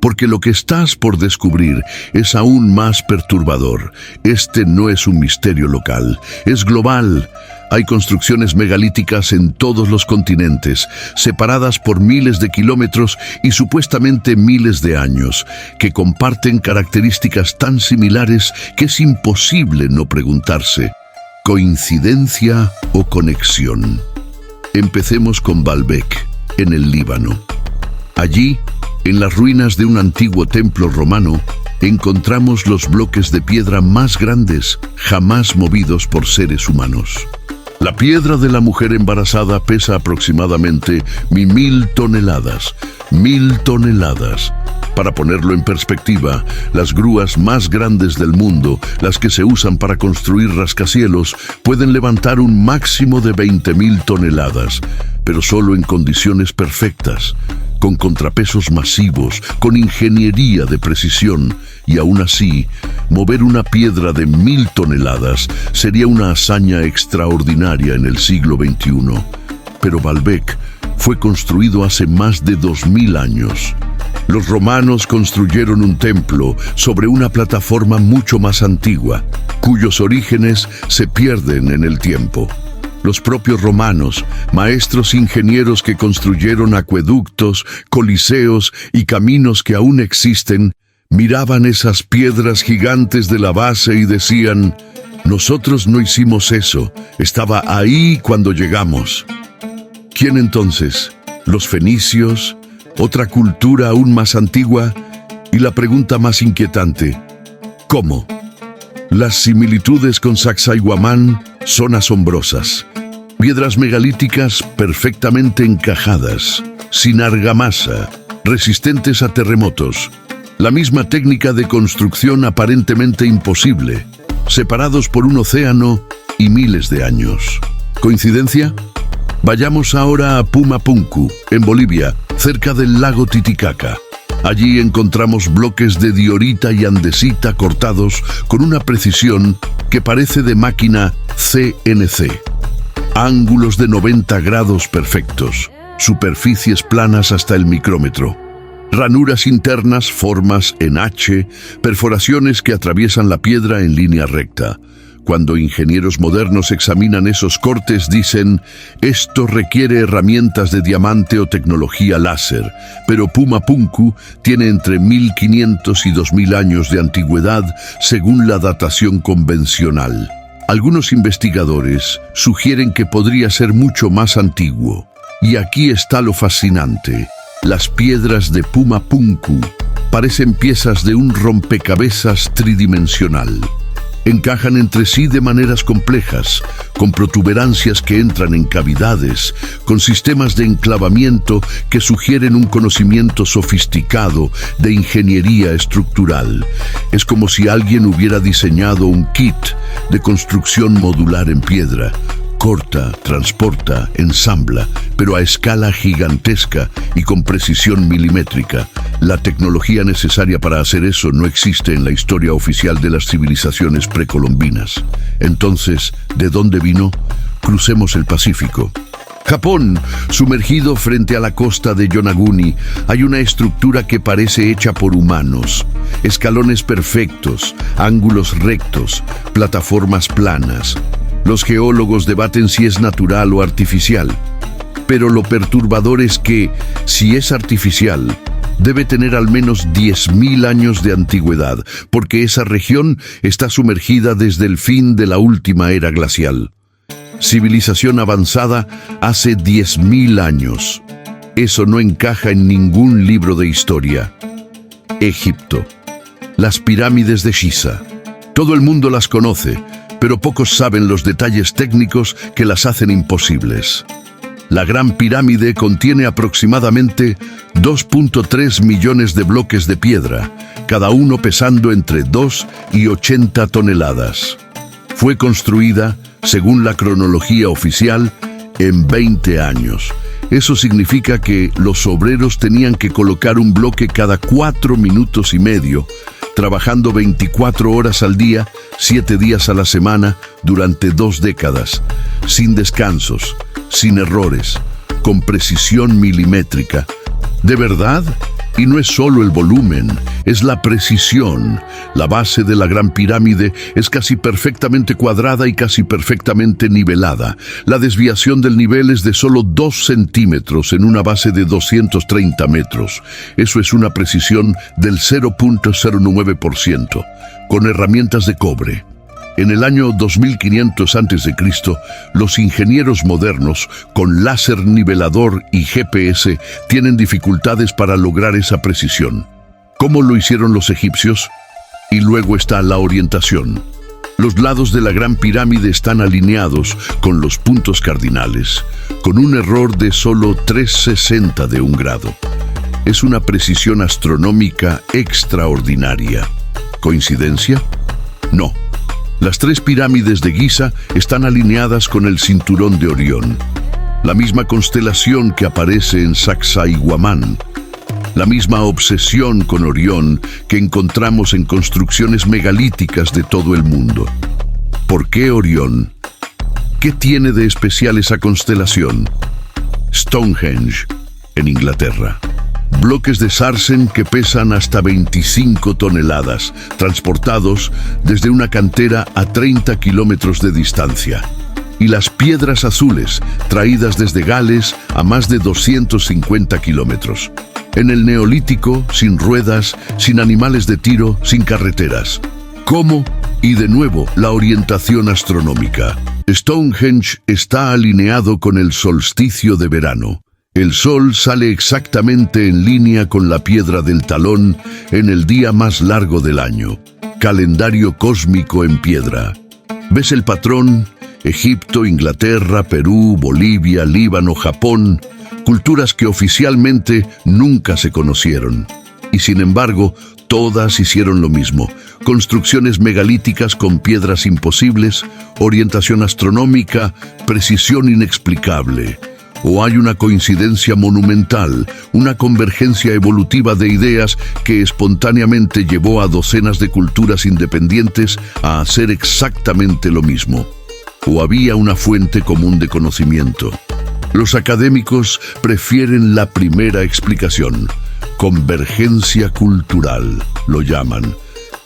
porque lo que estás por descubrir es aún más perturbador. Este no es un misterio local, es global. Hay construcciones megalíticas en todos los continentes, separadas por miles de kilómetros y supuestamente miles de años, que comparten características tan similares que es imposible no preguntarse, ¿coincidencia o conexión? Empecemos con Baalbek, en el Líbano. Allí, en las ruinas de un antiguo templo romano, encontramos los bloques de piedra más grandes jamás movidos por seres humanos. La piedra de la mujer embarazada pesa aproximadamente 1000 toneladas. 1000 toneladas. Para ponerlo en perspectiva, las grúas más grandes del mundo, las que se usan para construir rascacielos, pueden levantar un máximo de 20.000 toneladas, pero solo en condiciones perfectas, con contrapesos masivos, con ingeniería de precisión, y aún así, mover una piedra de 1000 toneladas sería una hazaña extraordinaria en el siglo XXI. Pero Baalbek fue construido hace más de 2000 años. Los romanos construyeron un templo sobre una plataforma mucho más antigua, cuyos orígenes se pierden en el tiempo. Los propios romanos, maestros ingenieros que construyeron acueductos, coliseos y caminos que aún existen, miraban esas piedras gigantes de la base y decían, nosotros no hicimos eso, estaba ahí cuando llegamos. ¿Quién entonces? ¿Los fenicios? ¿Otra cultura aún más antigua? Y la pregunta más inquietante, ¿cómo? Las similitudes con Sacsayhuamán son asombrosas. Piedras megalíticas perfectamente encajadas, sin argamasa, resistentes a terremotos. La misma técnica de construcción aparentemente imposible, separados por un océano y miles de años. ¿Coincidencia? Vayamos ahora a Pumapunku, en Bolivia, cerca del lago Titicaca. Allí encontramos bloques de diorita y andesita cortados con una precisión que parece de máquina CNC. Ángulos de 90 grados perfectos, superficies planas hasta el micrómetro. Ranuras internas, formas en H, perforaciones que atraviesan la piedra en línea recta. Cuando ingenieros modernos examinan esos cortes, dicen, esto requiere herramientas de diamante o tecnología láser, pero Pumapunku tiene entre 1500 y 2000 años de antigüedad según la datación convencional. Algunos investigadores sugieren que podría ser mucho más antiguo. Y aquí está lo fascinante. Las piedras de Pumapunku parecen piezas de un rompecabezas tridimensional. Encajan entre sí de maneras complejas, con protuberancias que entran en cavidades, con sistemas de enclavamiento que sugieren un conocimiento sofisticado de ingeniería estructural. Es como si alguien hubiera diseñado un kit de construcción modular en piedra. Corta, transporta, ensambla, pero a escala gigantesca y con precisión milimétrica. La tecnología necesaria para hacer eso no existe en la historia oficial de las civilizaciones precolombinas. Entonces, ¿de dónde vino? Crucemos el Pacífico. Japón, sumergido frente a la costa de Yonaguni, hay una estructura que parece hecha por humanos. Escalones perfectos, ángulos rectos, plataformas planas. Los geólogos debaten si es natural o artificial. Pero lo perturbador es que, si es artificial, debe tener al menos 10.000 años de antigüedad, porque esa región está sumergida desde el fin de la última era glacial. Civilización avanzada hace 10.000 años. Eso no encaja en ningún libro de historia. Egipto. Las pirámides de Giza. Todo el mundo las conoce, pero pocos saben los detalles técnicos que las hacen imposibles. La Gran Pirámide contiene aproximadamente 2.3 millones de bloques de piedra, cada uno pesando entre 2 y 80 toneladas. Fue construida, según la cronología oficial, en 20 años. Eso significa que los obreros tenían que colocar un bloque cada 4 minutos y medio, trabajando 24 horas al día, 7 días a la semana, durante 2 décadas, sin descansos, sin errores, con precisión milimétrica. ¿De verdad? Y no es solo el volumen, es la precisión. La base de la Gran Pirámide es casi perfectamente cuadrada y casi perfectamente nivelada. La desviación del nivel es de solo 2 centímetros en una base de 230 metros. Eso es una precisión del 0.09%, con herramientas de cobre. En el año 2500 a.C., los ingenieros modernos, con láser nivelador y GPS, tienen dificultades para lograr esa precisión. ¿Cómo lo hicieron los egipcios? Y luego está la orientación. Los lados de la Gran Pirámide están alineados con los puntos cardinales, con un error de solo 3/60 de un grado. Es una precisión astronómica extraordinaria. ¿Coincidencia? No. Las 3 pirámides de Giza están alineadas con el cinturón de Orión, la misma constelación que aparece en Sacsayhuamán, la misma obsesión con Orión que encontramos en construcciones megalíticas de todo el mundo. ¿Por qué Orión? ¿Qué tiene de especial esa constelación? Stonehenge, en Inglaterra. Bloques de sarsen que pesan hasta 25 toneladas, transportados desde una cantera a 30 kilómetros de distancia. Y las piedras azules, traídas desde Gales a más de 250 kilómetros. En el Neolítico, sin ruedas, sin animales de tiro, sin carreteras. ¿Cómo? Y de nuevo, la orientación astronómica. Stonehenge está alineado con el solsticio de verano. El sol sale exactamente en línea con la piedra del talón en el día más largo del año. Calendario cósmico en piedra. ¿Ves el patrón? Egipto, Inglaterra, Perú, Bolivia, Líbano, Japón. Culturas que oficialmente nunca se conocieron. Y sin embargo, todas hicieron lo mismo. Construcciones megalíticas con piedras imposibles, orientación astronómica, precisión inexplicable. ¿O hay una coincidencia monumental, una convergencia evolutiva de ideas que espontáneamente llevó a docenas de culturas independientes a hacer exactamente lo mismo? ¿O había una fuente común de conocimiento? Los académicos prefieren la primera explicación. Convergencia cultural, lo llaman.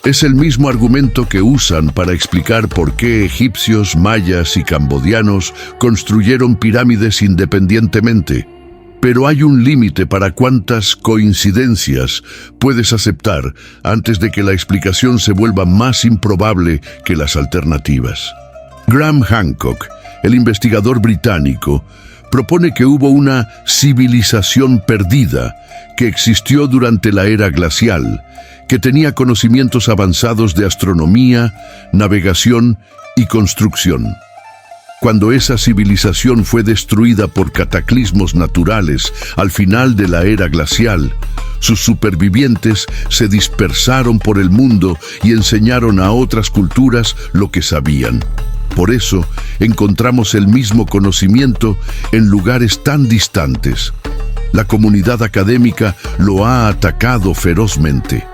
Es el mismo argumento que usan para explicar por qué egipcios, mayas y cambodianos construyeron pirámides independientemente. Pero hay un límite para cuántas coincidencias puedes aceptar antes de que la explicación se vuelva más improbable que las alternativas. Graham Hancock, el investigador británico, propone que hubo una civilización perdida que existió durante la era glacial, que tenía conocimientos avanzados de astronomía, navegación y construcción. Cuando esa civilización fue destruida por cataclismos naturales al final de la era glacial, sus supervivientes se dispersaron por el mundo y enseñaron a otras culturas lo que sabían. Por eso encontramos el mismo conocimiento en lugares tan distantes. La comunidad académica lo ha atacado ferozmente.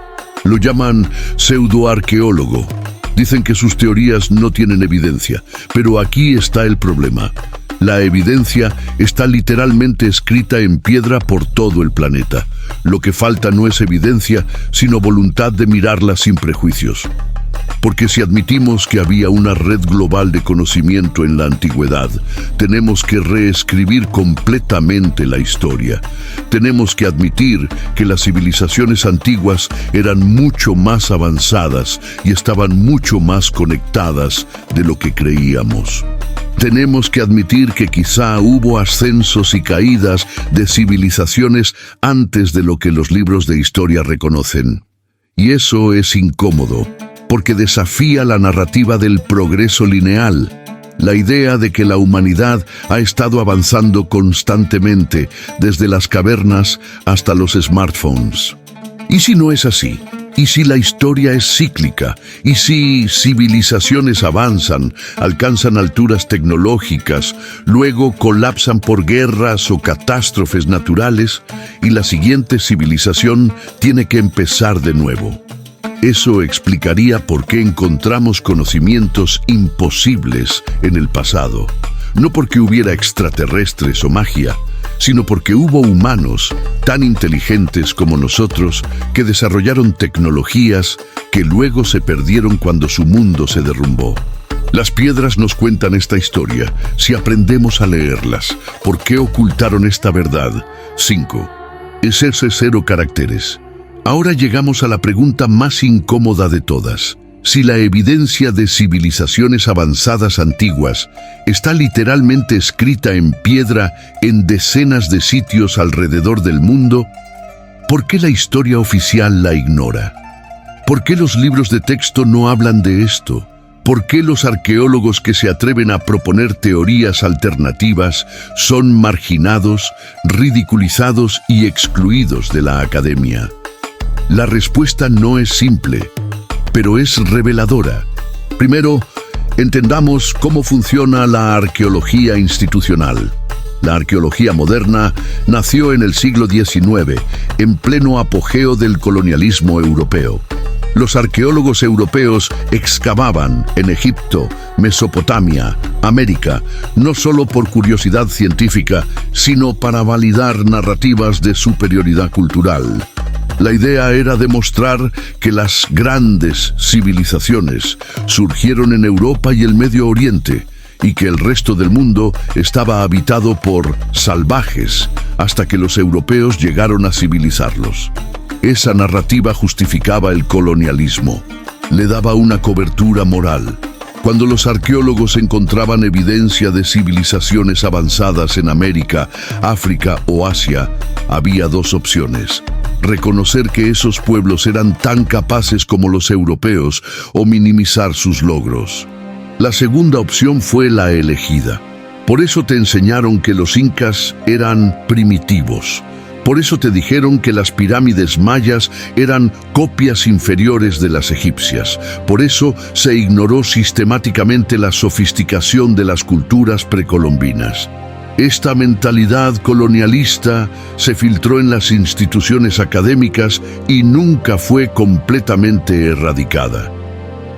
Lo llaman pseudoarqueólogo. Dicen que sus teorías no tienen evidencia, pero aquí está el problema. La evidencia está literalmente escrita en piedra por todo el planeta. Lo que falta no es evidencia, sino voluntad de mirarla sin prejuicios. Porque si admitimos que había una red global de conocimiento en la antigüedad, tenemos que reescribir completamente la historia. Tenemos que admitir que las civilizaciones antiguas eran mucho más avanzadas y estaban mucho más conectadas de lo que creíamos. Tenemos que admitir que quizá hubo ascensos y caídas de civilizaciones antes de lo que los libros de historia reconocen. Y eso es incómodo, porque desafía la narrativa del progreso lineal, la idea de que la humanidad ha estado avanzando constantemente desde las cavernas hasta los smartphones. ¿Y si no es así? ¿Y si la historia es cíclica? ¿Y si civilizaciones avanzan, alcanzan alturas tecnológicas, luego colapsan por guerras o catástrofes naturales y la siguiente civilización tiene que empezar de nuevo? Eso explicaría por qué encontramos conocimientos imposibles en el pasado. No porque hubiera extraterrestres o magia, sino porque hubo humanos tan inteligentes como nosotros que desarrollaron tecnologías que luego se perdieron cuando su mundo se derrumbó. Las piedras nos cuentan esta historia si aprendemos a leerlas. ¿Por qué ocultaron esta verdad? 5. Es ese 0 caracteres. Ahora llegamos a la pregunta más incómoda de todas. Si la evidencia de civilizaciones avanzadas antiguas está literalmente escrita en piedra en decenas de sitios alrededor del mundo, ¿por qué la historia oficial la ignora? ¿Por qué los libros de texto no hablan de esto? ¿Por qué los arqueólogos que se atreven a proponer teorías alternativas son marginados, ridiculizados y excluidos de la academia? La respuesta no es simple, pero es reveladora. Primero, entendamos cómo funciona la arqueología institucional. La arqueología moderna nació en el siglo XIX, en pleno apogeo del colonialismo europeo. Los arqueólogos europeos excavaban en Egipto, Mesopotamia, América, no solo por curiosidad científica, sino para validar narrativas de superioridad cultural. La idea era demostrar que las grandes civilizaciones surgieron en Europa y el Medio Oriente y que el resto del mundo estaba habitado por salvajes hasta que los europeos llegaron a civilizarlos. Esa narrativa justificaba el colonialismo, le daba una cobertura moral. Cuando los arqueólogos encontraban evidencia de civilizaciones avanzadas en América, África o Asia, había dos opciones: reconocer que esos pueblos eran tan capaces como los europeos o minimizar sus logros. La segunda opción fue la elegida. Por eso te enseñaron que los incas eran primitivos. Por eso te dijeron que las pirámides mayas eran copias inferiores de las egipcias. Por eso se ignoró sistemáticamente la sofisticación de las culturas precolombinas. Esta mentalidad colonialista se filtró en las instituciones académicas y nunca fue completamente erradicada.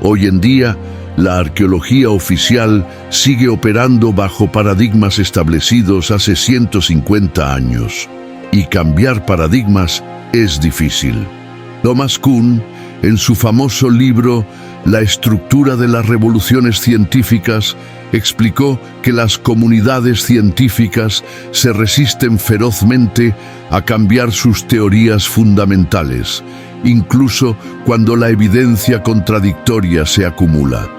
Hoy en día, la arqueología oficial sigue operando bajo paradigmas establecidos hace 150 años, y cambiar paradigmas es difícil. Thomas Kuhn, en su famoso libro La estructura de las revoluciones científicas, explicó que las comunidades científicas se resisten ferozmente a cambiar sus teorías fundamentales, incluso cuando la evidencia contradictoria se acumula.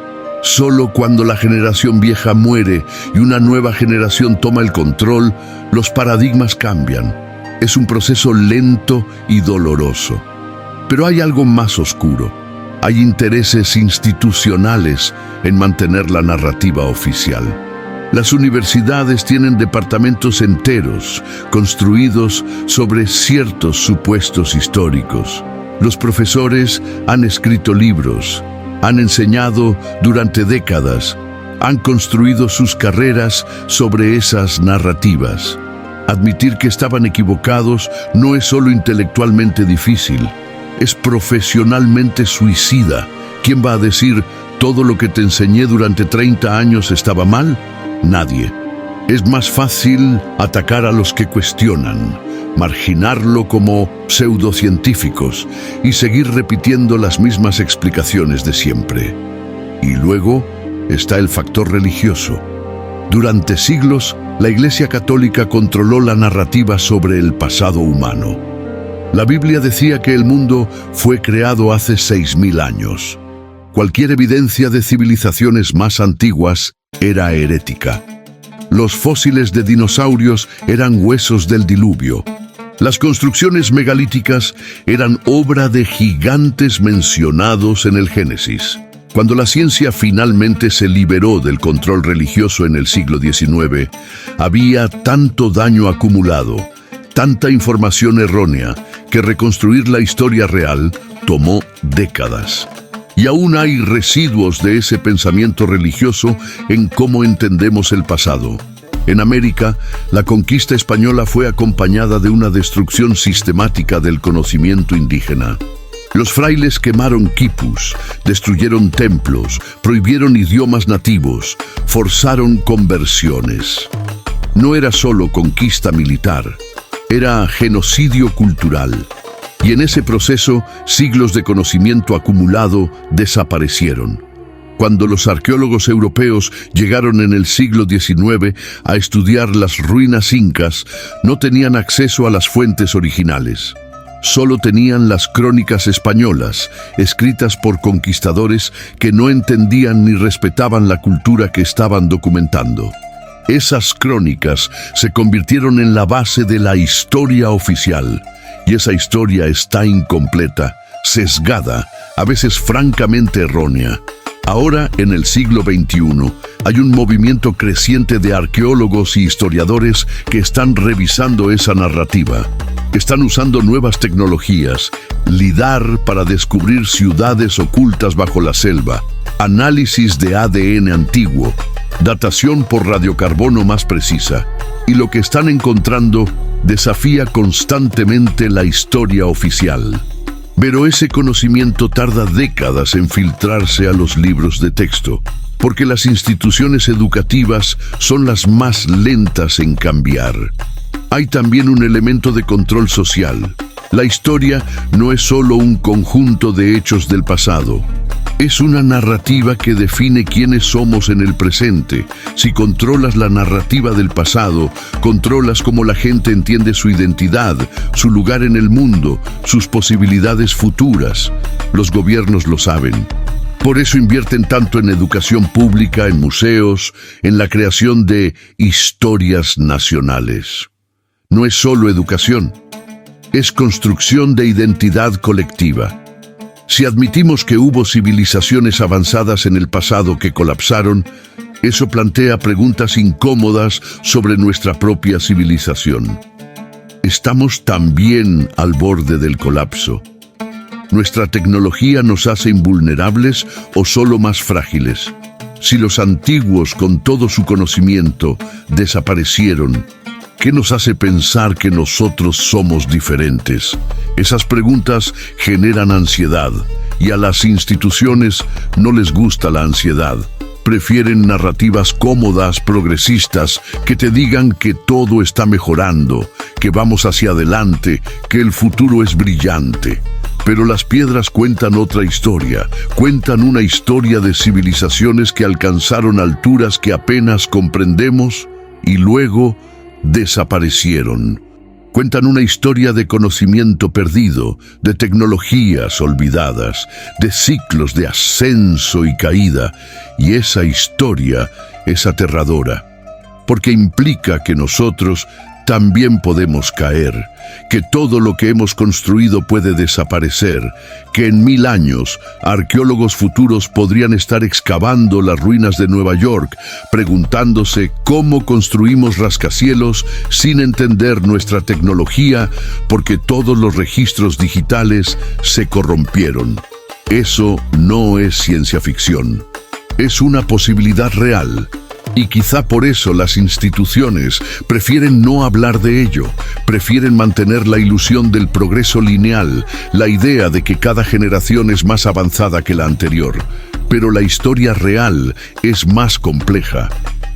Solo cuando la generación vieja muere y una nueva generación toma el control, los paradigmas cambian. Es un proceso lento y doloroso. Pero hay algo más oscuro. Hay intereses institucionales en mantener la narrativa oficial. Las universidades tienen departamentos enteros construidos sobre ciertos supuestos históricos. Los profesores han escrito libros, han enseñado durante décadas, han construido sus carreras sobre esas narrativas. Admitir que estaban equivocados no es solo intelectualmente difícil, es profesionalmente suicida. ¿Quién va a decir todo lo que te enseñé durante 30 años estaba mal? Nadie. Es más fácil atacar a los que cuestionan, marginarlo como pseudocientíficos y seguir repitiendo las mismas explicaciones de siempre. Y luego está el factor religioso. Durante siglos, la Iglesia Católica controló la narrativa sobre el pasado humano. La Biblia decía que el mundo fue creado hace 6000 años. Cualquier evidencia de civilizaciones más antiguas era herética. Los fósiles de dinosaurios eran huesos del diluvio. Las construcciones megalíticas eran obra de gigantes mencionados en el Génesis. Cuando la ciencia finalmente se liberó del control religioso en el siglo XIX, había tanto daño acumulado, tanta información errónea, que reconstruir la historia real tomó décadas. Y aún hay residuos de ese pensamiento religioso en cómo entendemos el pasado. En América, la conquista española fue acompañada de una destrucción sistemática del conocimiento indígena. Los frailes quemaron quipus, destruyeron templos, prohibieron idiomas nativos, forzaron conversiones. No era solo conquista militar, era genocidio cultural. Y en ese proceso, siglos de conocimiento acumulado desaparecieron. Cuando los arqueólogos europeos llegaron en el siglo XIX a estudiar las ruinas incas, no tenían acceso a las fuentes originales. Solo tenían las crónicas españolas, escritas por conquistadores que no entendían ni respetaban la cultura que estaban documentando. Esas crónicas se convirtieron en la base de la historia oficial, y esa historia está incompleta, sesgada, a veces francamente errónea. Ahora, en el siglo XXI, hay un movimiento creciente de arqueólogos y historiadores que están revisando esa narrativa. Están usando nuevas tecnologías, LIDAR para descubrir ciudades ocultas bajo la selva, análisis de ADN antiguo, datación por radiocarbono más precisa. Y lo que están encontrando desafía constantemente la historia oficial. Pero ese conocimiento tarda décadas en filtrarse a los libros de texto, porque las instituciones educativas son las más lentas en cambiar. Hay también un elemento de control social. La historia no es solo un conjunto de hechos del pasado. Es una narrativa que define quiénes somos en el presente. Si controlas la narrativa del pasado, controlas cómo la gente entiende su identidad, su lugar en el mundo, sus posibilidades futuras. Los gobiernos lo saben. Por eso invierten tanto en educación pública, en museos, en la creación de historias nacionales. No es solo educación, es construcción de identidad colectiva. Si admitimos que hubo civilizaciones avanzadas en el pasado que colapsaron, eso plantea preguntas incómodas sobre nuestra propia civilización. ¿Estamos también al borde del colapso? ¿Nuestra tecnología nos hace invulnerables o solo más frágiles? Si los antiguos, con todo su conocimiento, desaparecieron, ¿qué nos hace pensar que nosotros somos diferentes? Esas preguntas generan ansiedad, y a las instituciones no les gusta la ansiedad. Prefieren narrativas cómodas, progresistas, que te digan que todo está mejorando, que vamos hacia adelante, que el futuro es brillante. Pero las piedras cuentan otra historia, cuentan una historia de civilizaciones que alcanzaron alturas que apenas comprendemos y luego desaparecieron. Cuentan una historia de conocimiento perdido, de tecnologías olvidadas, de ciclos de ascenso y caída, y esa historia es aterradora, porque implica que nosotros también podemos caer, que todo lo que hemos construido puede desaparecer, que en 1000 años arqueólogos futuros podrían estar excavando las ruinas de Nueva York, preguntándose cómo construimos rascacielos sin entender nuestra tecnología, porque todos los registros digitales se corrompieron. Eso no es ciencia ficción, es una posibilidad real. Y quizá por eso las instituciones prefieren no hablar de ello, prefieren mantener la ilusión del progreso lineal, la idea de que cada generación es más avanzada que la anterior. Pero la historia real es más compleja,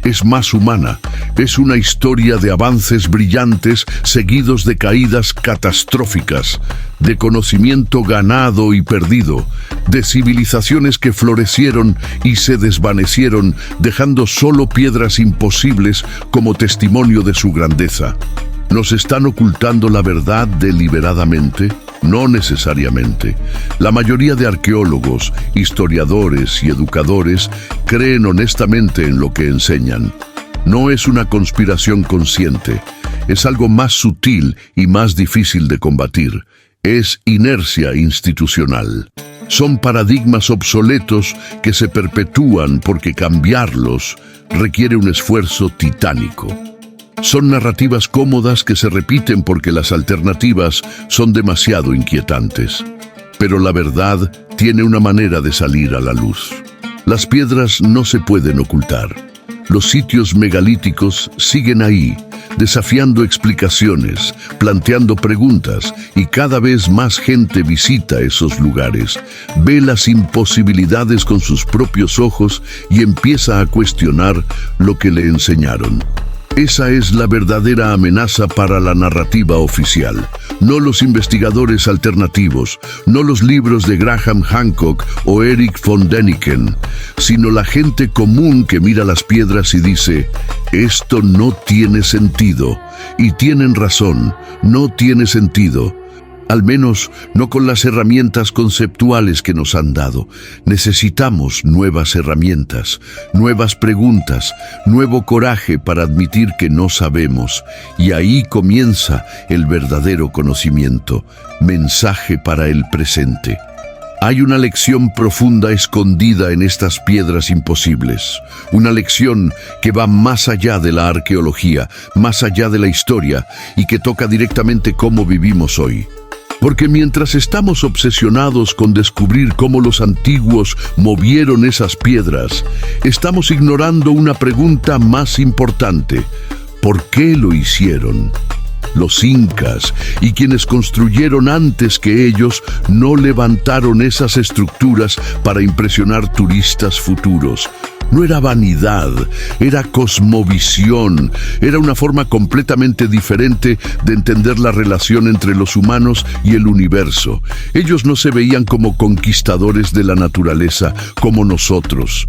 es más humana, es una historia de avances brillantes seguidos de caídas catastróficas, de conocimiento ganado y perdido, de civilizaciones que florecieron y se desvanecieron, dejando solo piedras imposibles como testimonio de su grandeza. ¿Nos están ocultando la verdad deliberadamente? No necesariamente. La mayoría de arqueólogos, historiadores y educadores creen honestamente en lo que enseñan. No es una conspiración consciente, es algo más sutil y más difícil de combatir. Es inercia institucional. Son paradigmas obsoletos que se perpetúan porque cambiarlos requiere un esfuerzo titánico. Son narrativas cómodas que se repiten porque las alternativas son demasiado inquietantes. Pero la verdad tiene una manera de salir a la luz. Las piedras no se pueden ocultar. Los sitios megalíticos siguen ahí, desafiando explicaciones, planteando preguntas, y cada vez más gente visita esos lugares, ve las imposibilidades con sus propios ojos y empieza a cuestionar lo que le enseñaron. Esa es la verdadera amenaza para la narrativa oficial, no los investigadores alternativos, no los libros de Graham Hancock o Erich von Däniken, sino la gente común que mira las piedras y dice, esto no tiene sentido, y tienen razón, no tiene sentido. Al menos no con las herramientas conceptuales que nos han dado. Necesitamos nuevas herramientas, nuevas preguntas, nuevo coraje para admitir que no sabemos. Y ahí comienza el verdadero conocimiento, mensaje para el presente. Hay una lección profunda escondida en estas piedras imposibles. Una lección que va más allá de la arqueología, más allá de la historia, y que toca directamente cómo vivimos hoy. Porque mientras estamos obsesionados con descubrir cómo los antiguos movieron esas piedras, estamos ignorando una pregunta más importante. ¿Por qué lo hicieron? Los incas y quienes construyeron antes que ellos no levantaron esas estructuras para impresionar turistas futuros. No era vanidad, era cosmovisión, era una forma completamente diferente de entender la relación entre los humanos y el universo. Ellos no se veían como conquistadores de la naturaleza, como nosotros.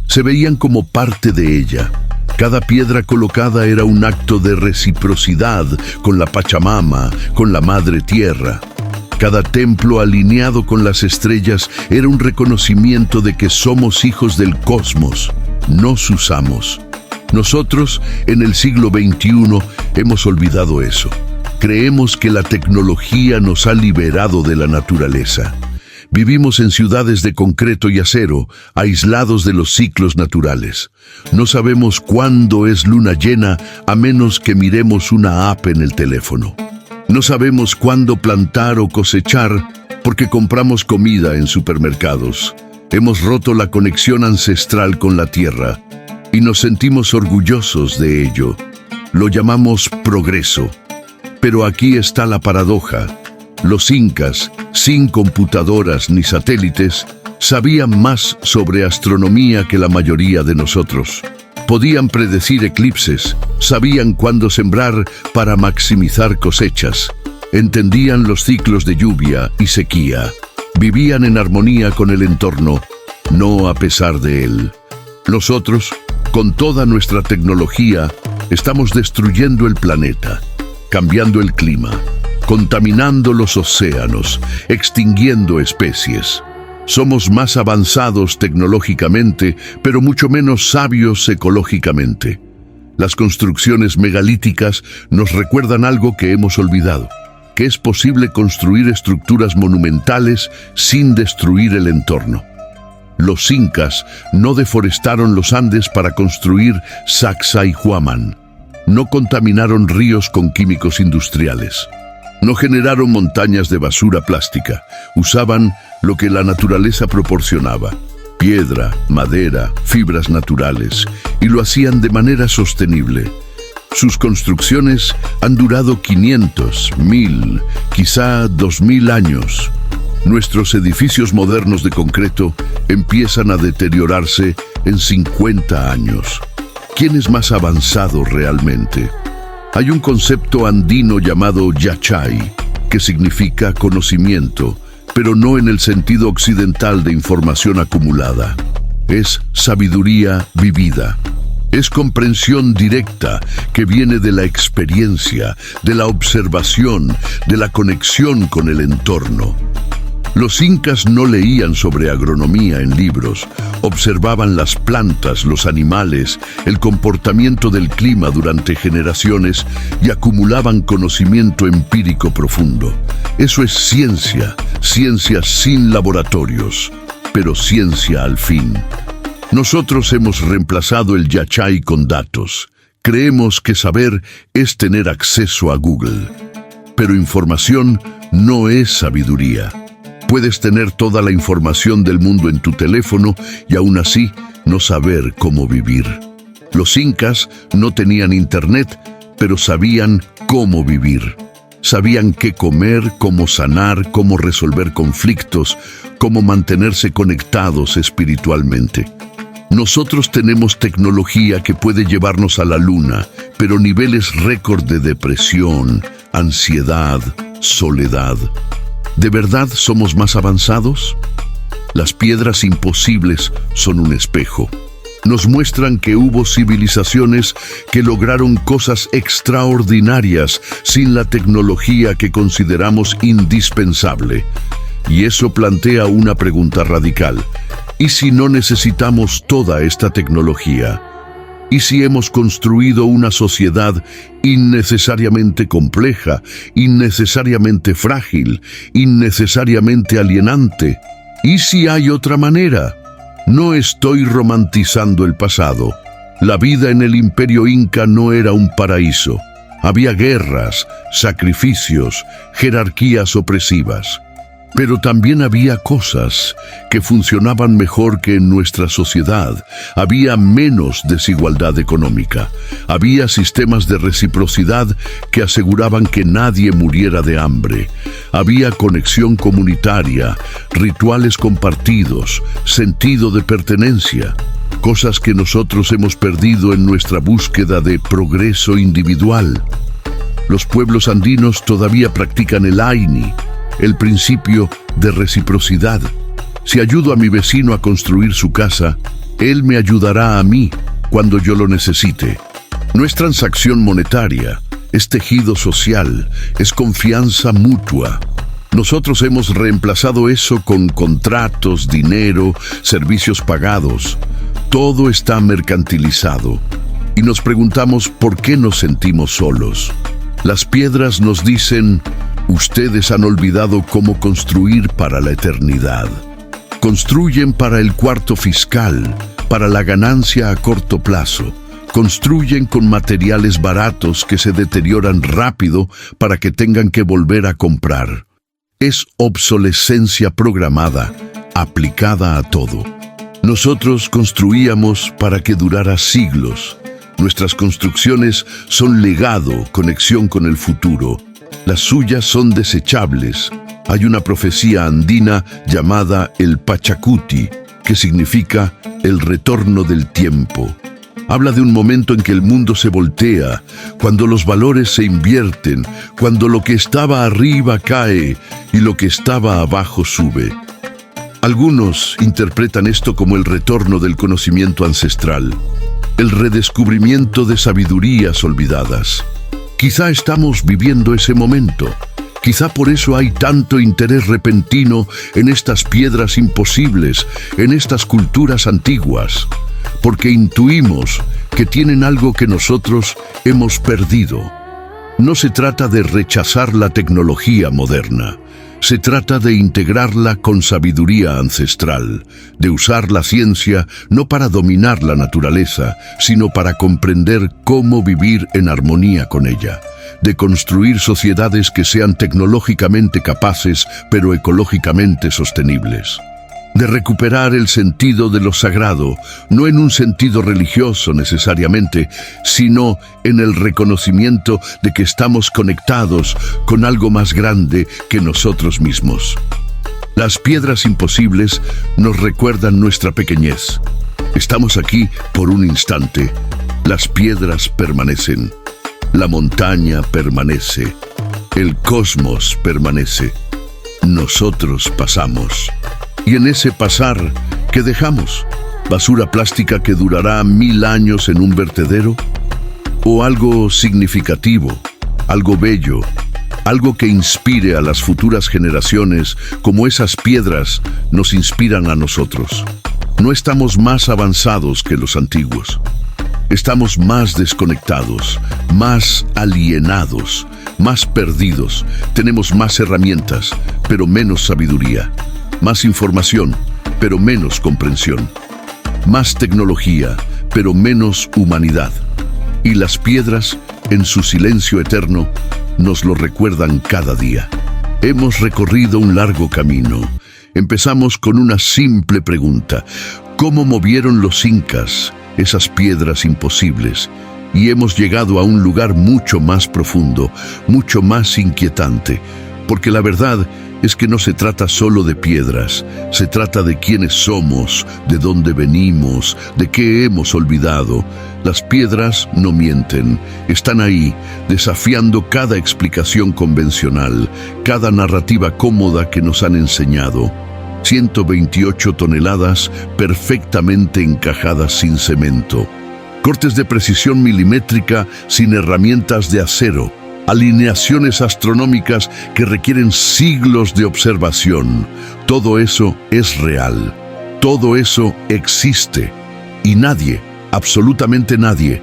Se veían como parte de ella. Cada piedra colocada era un acto de reciprocidad con la Pachamama, con la Madre Tierra. Cada templo alineado con las estrellas era un reconocimiento de que somos hijos del cosmos, nos usamos. Nosotros, en el siglo XXI, hemos olvidado eso. Creemos que la tecnología nos ha liberado de la naturaleza. Vivimos en ciudades de concreto y acero, aislados de los ciclos naturales. No sabemos cuándo es luna llena a menos que miremos una app en el teléfono. No sabemos cuándo plantar o cosechar porque compramos comida en supermercados. Hemos roto la conexión ancestral con la tierra y nos sentimos orgullosos de ello. Lo llamamos progreso. Pero aquí está la paradoja. Los incas, sin computadoras ni satélites, sabían más sobre astronomía que la mayoría de nosotros. Podían predecir eclipses, sabían cuándo sembrar para maximizar cosechas, entendían los ciclos de lluvia y sequía, vivían en armonía con el entorno, no a pesar de él. Nosotros, con toda nuestra tecnología, estamos destruyendo el planeta, cambiando el clima, contaminando los océanos, extinguiendo especies. Somos más avanzados tecnológicamente, pero mucho menos sabios ecológicamente. Las construcciones megalíticas nos recuerdan algo que hemos olvidado, que es posible construir estructuras monumentales sin destruir el entorno. Los incas no deforestaron los Andes para construir Sacsayhuaman. No contaminaron ríos con químicos industriales. No generaron montañas de basura plástica. Usaban lo que la naturaleza proporcionaba: piedra, madera, fibras naturales, y lo hacían de manera sostenible. Sus construcciones han durado 500, 1000, quizá 2000 años. Nuestros edificios modernos de concreto empiezan a deteriorarse en 50 años. ¿Quién es más avanzado realmente? Hay un concepto andino llamado yachay, que significa conocimiento, pero no en el sentido occidental de información acumulada. Es sabiduría vivida. Es comprensión directa que viene de la experiencia, de la observación, de la conexión con el entorno. Los incas no leían sobre agronomía en libros, observaban las plantas, los animales, el comportamiento del clima durante generaciones y acumulaban conocimiento empírico profundo. Eso es ciencia, ciencia sin laboratorios, pero ciencia al fin. Nosotros hemos reemplazado el yachay con datos. Creemos que saber es tener acceso a Google. Pero información no es sabiduría. Puedes tener toda la información del mundo en tu teléfono y aún así no saber cómo vivir. Los incas no tenían internet, pero sabían cómo vivir. Sabían qué comer, cómo sanar, cómo resolver conflictos, cómo mantenerse conectados espiritualmente. Nosotros tenemos tecnología que puede llevarnos a la luna, pero niveles récord de depresión, ansiedad, soledad. ¿De verdad somos más avanzados? Las piedras imposibles son un espejo. Nos muestran que hubo civilizaciones que lograron cosas extraordinarias sin la tecnología que consideramos indispensable. Y eso plantea una pregunta radical. ¿Y si no necesitamos toda esta tecnología? ¿Y si hemos construido una sociedad innecesariamente compleja, innecesariamente frágil, innecesariamente alienante? ¿Y si hay otra manera? No estoy romantizando el pasado. La vida en el Imperio Inca no era un paraíso. Había guerras, sacrificios, jerarquías opresivas. Pero también había cosas que funcionaban mejor que en nuestra sociedad. Había menos desigualdad económica. Había sistemas de reciprocidad que aseguraban que nadie muriera de hambre. Había conexión comunitaria, rituales compartidos, sentido de pertenencia. Cosas que nosotros hemos perdido en nuestra búsqueda de progreso individual. Los pueblos andinos todavía practican el Aini, el principio de reciprocidad. Si ayudo a mi vecino a construir su casa, él me ayudará a mí cuando yo lo necesite. No es transacción monetaria, es tejido social, es confianza mutua. Nosotros hemos reemplazado eso con contratos, dinero, servicios pagados. Todo está mercantilizado. Y nos preguntamos por qué nos sentimos solos. Las piedras nos dicen: ustedes han olvidado cómo construir para la eternidad. Construyen para el cuarto fiscal, para la ganancia a corto plazo. Construyen con materiales baratos que se deterioran rápido para que tengan que volver a comprar. Es obsolescencia programada, aplicada a todo. Nosotros construíamos para que durara siglos. Nuestras construcciones son legado, conexión con el futuro. Las suyas son desechables. Hay una profecía andina llamada el Pachacuti, que significa el retorno del tiempo. Habla de un momento en que el mundo se voltea, cuando los valores se invierten, cuando lo que estaba arriba cae y lo que estaba abajo sube. Algunos interpretan esto como el retorno del conocimiento ancestral, el redescubrimiento de sabidurías olvidadas. Quizá estamos viviendo ese momento. Quizá por eso hay tanto interés repentino en estas piedras imposibles, en estas culturas antiguas, porque intuimos que tienen algo que nosotros hemos perdido. No se trata de rechazar la tecnología moderna, se trata de integrarla con sabiduría ancestral, de usar la ciencia no para dominar la naturaleza, sino para comprender cómo vivir en armonía con ella, de construir sociedades que sean tecnológicamente capaces, pero ecológicamente sostenibles. De recuperar el sentido de lo sagrado, no en un sentido religioso necesariamente, sino en el reconocimiento de que estamos conectados con algo más grande que nosotros mismos. Las piedras imposibles nos recuerdan nuestra pequeñez. Estamos aquí por un instante. Las piedras permanecen. La montaña permanece. El cosmos permanece. Nosotros pasamos. Y en ese pasar, ¿qué dejamos? ¿Basura plástica que durará 1000 años en un vertedero? ¿O algo significativo, algo bello, algo que inspire a las futuras generaciones como esas piedras nos inspiran a nosotros? No estamos más avanzados que los antiguos. Estamos más desconectados, más alienados, más perdidos. Tenemos más herramientas, pero menos sabiduría. Más información, pero menos comprensión. Más tecnología, pero menos humanidad. Y las piedras, en su silencio eterno, nos lo recuerdan cada día. Hemos recorrido un largo camino. Empezamos con una simple pregunta: ¿cómo movieron los incas esas piedras imposibles? Y hemos llegado a un lugar mucho más profundo, mucho más inquietante, porque la verdad es que no se trata solo de piedras, se trata de quiénes somos, de dónde venimos, de qué hemos olvidado. Las piedras no mienten, están ahí, desafiando cada explicación convencional, cada narrativa cómoda que nos han enseñado. 128 toneladas perfectamente encajadas sin cemento. Cortes de precisión milimétrica sin herramientas de acero. Alineaciones astronómicas que requieren siglos de observación. Todo eso es real. Todo eso existe. Y nadie, absolutamente nadie,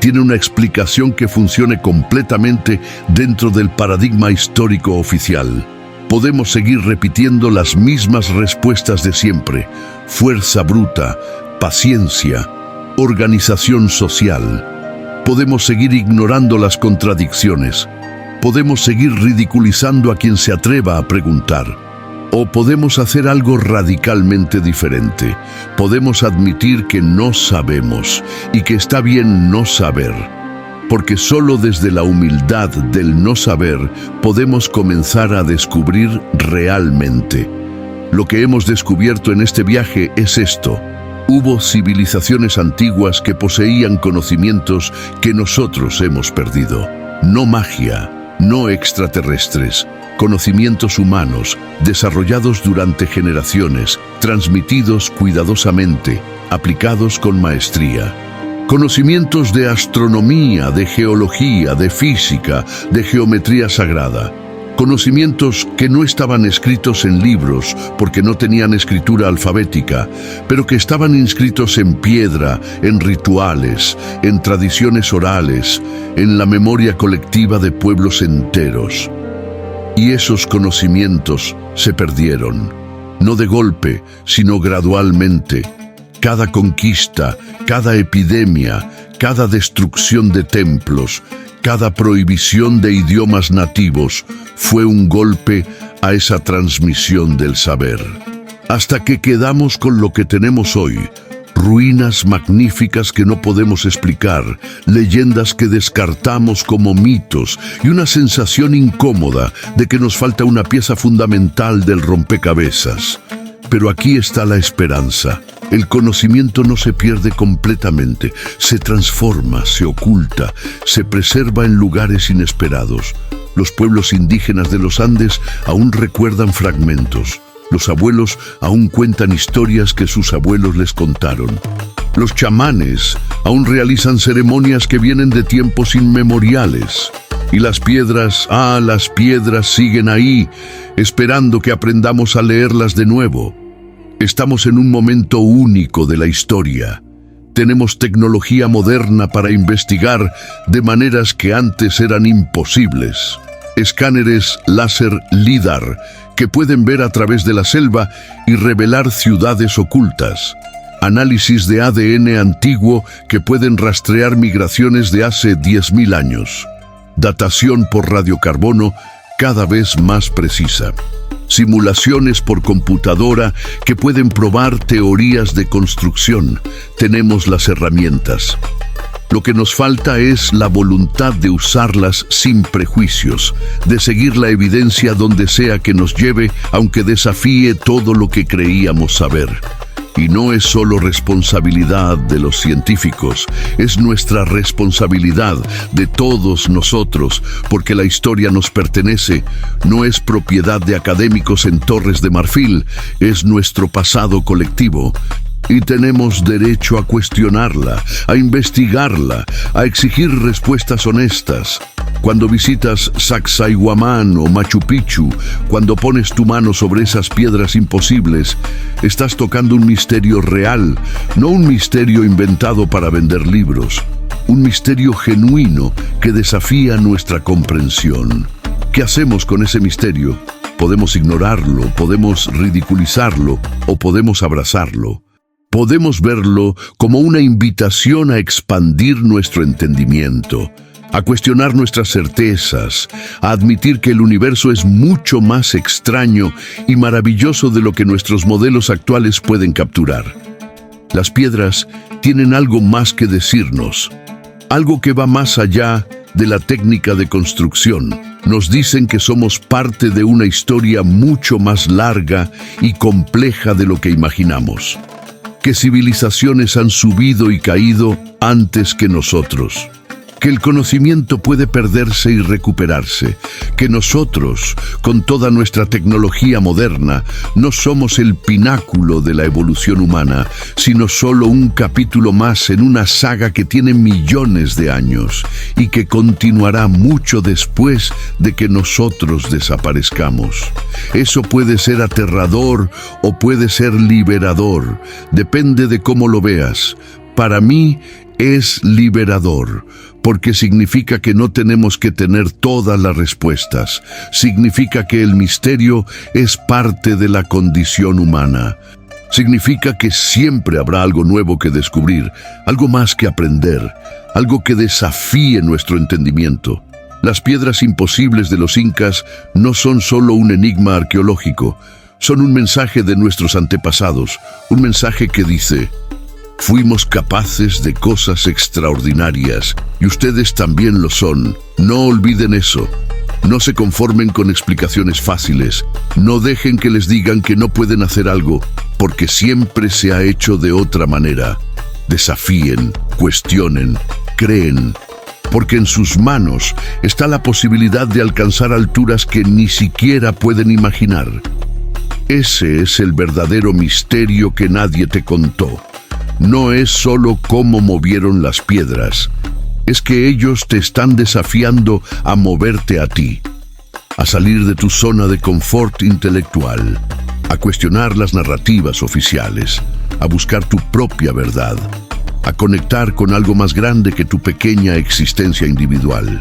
tiene una explicación que funcione completamente dentro del paradigma histórico oficial. Podemos seguir repitiendo las mismas respuestas de siempre: fuerza bruta, paciencia, organización social. Podemos seguir ignorando las contradicciones. Podemos seguir ridiculizando a quien se atreva a preguntar. O podemos hacer algo radicalmente diferente. Podemos admitir que no sabemos y que está bien no saber. Porque solo desde la humildad del no saber podemos comenzar a descubrir realmente. Lo que hemos descubierto en este viaje es esto: hubo civilizaciones antiguas que poseían conocimientos que nosotros hemos perdido. No magia, no extraterrestres, conocimientos humanos, desarrollados durante generaciones, transmitidos cuidadosamente, aplicados con maestría. Conocimientos de astronomía, de geología, de física, de geometría sagrada. Conocimientos que no estaban escritos en libros porque no tenían escritura alfabética, pero que estaban inscritos en piedra, en rituales, en tradiciones orales, en la memoria colectiva de pueblos enteros. Y esos conocimientos se perdieron, no de golpe, sino gradualmente. Cada conquista, cada epidemia, cada destrucción de templos, cada prohibición de idiomas nativos fue un golpe a esa transmisión del saber. hasta que quedamos con lo que tenemos hoy. Ruinas magníficas que no podemos explicar, leyendas que descartamos como mitos y una sensación incómoda de que nos falta una pieza fundamental del rompecabezas. Pero aquí está la esperanza. El conocimiento no se pierde completamente, se transforma, se oculta, se preserva en lugares inesperados. Los pueblos indígenas de los Andes aún recuerdan fragmentos. Los abuelos aún cuentan historias que sus abuelos les contaron. Los chamanes aún realizan ceremonias que vienen de tiempos inmemoriales. Y las piedras siguen ahí, esperando que aprendamos a leerlas de nuevo. Estamos en un momento único de la historia. Tenemos tecnología moderna para investigar de maneras que antes eran imposibles. Escáneres láser LIDAR que pueden ver a través de la selva y revelar ciudades ocultas. Análisis de ADN antiguo que pueden rastrear migraciones de hace 10.000 años. Datación por radiocarbono cada vez más precisa. Simulaciones por computadora que pueden probar teorías de construcción. Tenemos las herramientas. Lo que nos falta es la voluntad de usarlas sin prejuicios, de seguir la evidencia donde sea que nos lleve, aunque desafíe todo lo que creíamos saber. Y no es solo responsabilidad de los científicos, es nuestra responsabilidad de todos nosotros, porque la historia nos pertenece, no es propiedad de académicos en Torres de Marfil, es nuestro pasado colectivo. Y tenemos derecho a cuestionarla, a investigarla, a exigir respuestas honestas. Cuando visitas Sacsayhuamán o Machu Picchu, cuando pones tu mano sobre esas piedras imposibles, estás tocando un misterio real, no un misterio inventado para vender libros. Un misterio genuino que desafía nuestra comprensión. ¿Qué hacemos con ese misterio? Podemos ignorarlo, podemos ridiculizarlo o podemos abrazarlo. Podemos verlo como una invitación a expandir nuestro entendimiento, a cuestionar nuestras certezas, a admitir que el universo es mucho más extraño y maravilloso de lo que nuestros modelos actuales pueden capturar. Las piedras tienen algo más que decirnos, algo que va más allá de la técnica de construcción. Nos dicen que somos parte de una historia mucho más larga y compleja de lo que imaginamos. Que civilizaciones han subido y caído antes que nosotros. Que el conocimiento puede perderse y recuperarse. Que nosotros, con toda nuestra tecnología moderna, no somos el pináculo de la evolución humana, sino solo un capítulo más en una saga que tiene millones de años y que continuará mucho después de que nosotros desaparezcamos. Eso puede ser aterrador o puede ser liberador, depende de cómo lo veas. Para mí es liberador, porque significa que no tenemos que tener todas las respuestas. Significa que el misterio es parte de la condición humana. Significa que siempre habrá algo nuevo que descubrir, algo más que aprender, algo que desafíe nuestro entendimiento. Las piedras imposibles de los incas no son solo un enigma arqueológico, son un mensaje de nuestros antepasados, un mensaje que dice: fuimos capaces de cosas extraordinarias y ustedes también lo son. No olviden eso. No se conformen con explicaciones fáciles. No dejen que les digan que no pueden hacer algo, porque siempre se ha hecho de otra manera. Desafíen, cuestionen, creen, porque en sus manos está la posibilidad de alcanzar alturas que ni siquiera pueden imaginar. Ese es el verdadero misterio que nadie te contó. No es solo cómo movieron las piedras, es que ellos te están desafiando a moverte a ti, a salir de tu zona de confort intelectual, a cuestionar las narrativas oficiales, a buscar tu propia verdad, a conectar con algo más grande que tu pequeña existencia individual.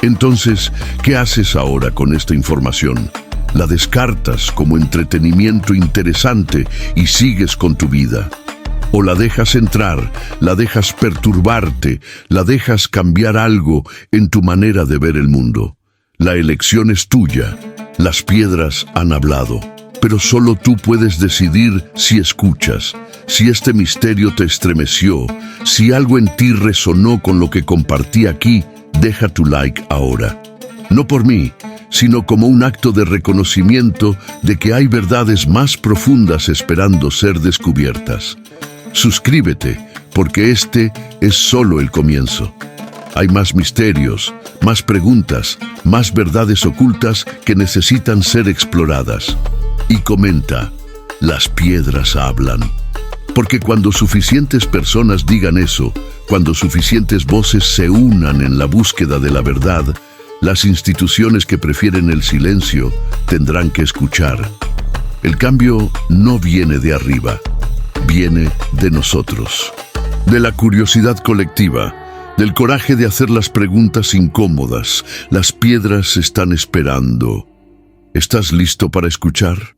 Entonces, ¿qué haces ahora con esta información? La descartas como entretenimiento interesante y sigues con tu vida. O la dejas entrar, la dejas perturbarte, la dejas cambiar algo en tu manera de ver el mundo. La elección es tuya. Las piedras han hablado. pero solo tú puedes decidir si escuchas, si este misterio te estremeció, si algo en ti resonó con lo que compartí aquí. Deja tu like ahora. No por mí, sino como un acto de reconocimiento de que hay verdades más profundas esperando ser descubiertas. Suscríbete, porque este es solo el comienzo. Hay más misterios, más preguntas, más verdades ocultas que necesitan ser exploradas. Y comenta, las piedras hablan. Porque cuando suficientes personas digan eso, cuando suficientes voces se unan en la búsqueda de la verdad, las instituciones que prefieren el silencio tendrán que escuchar. El cambio no viene de arriba, viene de nosotros. De la curiosidad colectiva, del coraje de hacer las preguntas incómodas. Las piedras están esperando. ¿Estás listo para escuchar?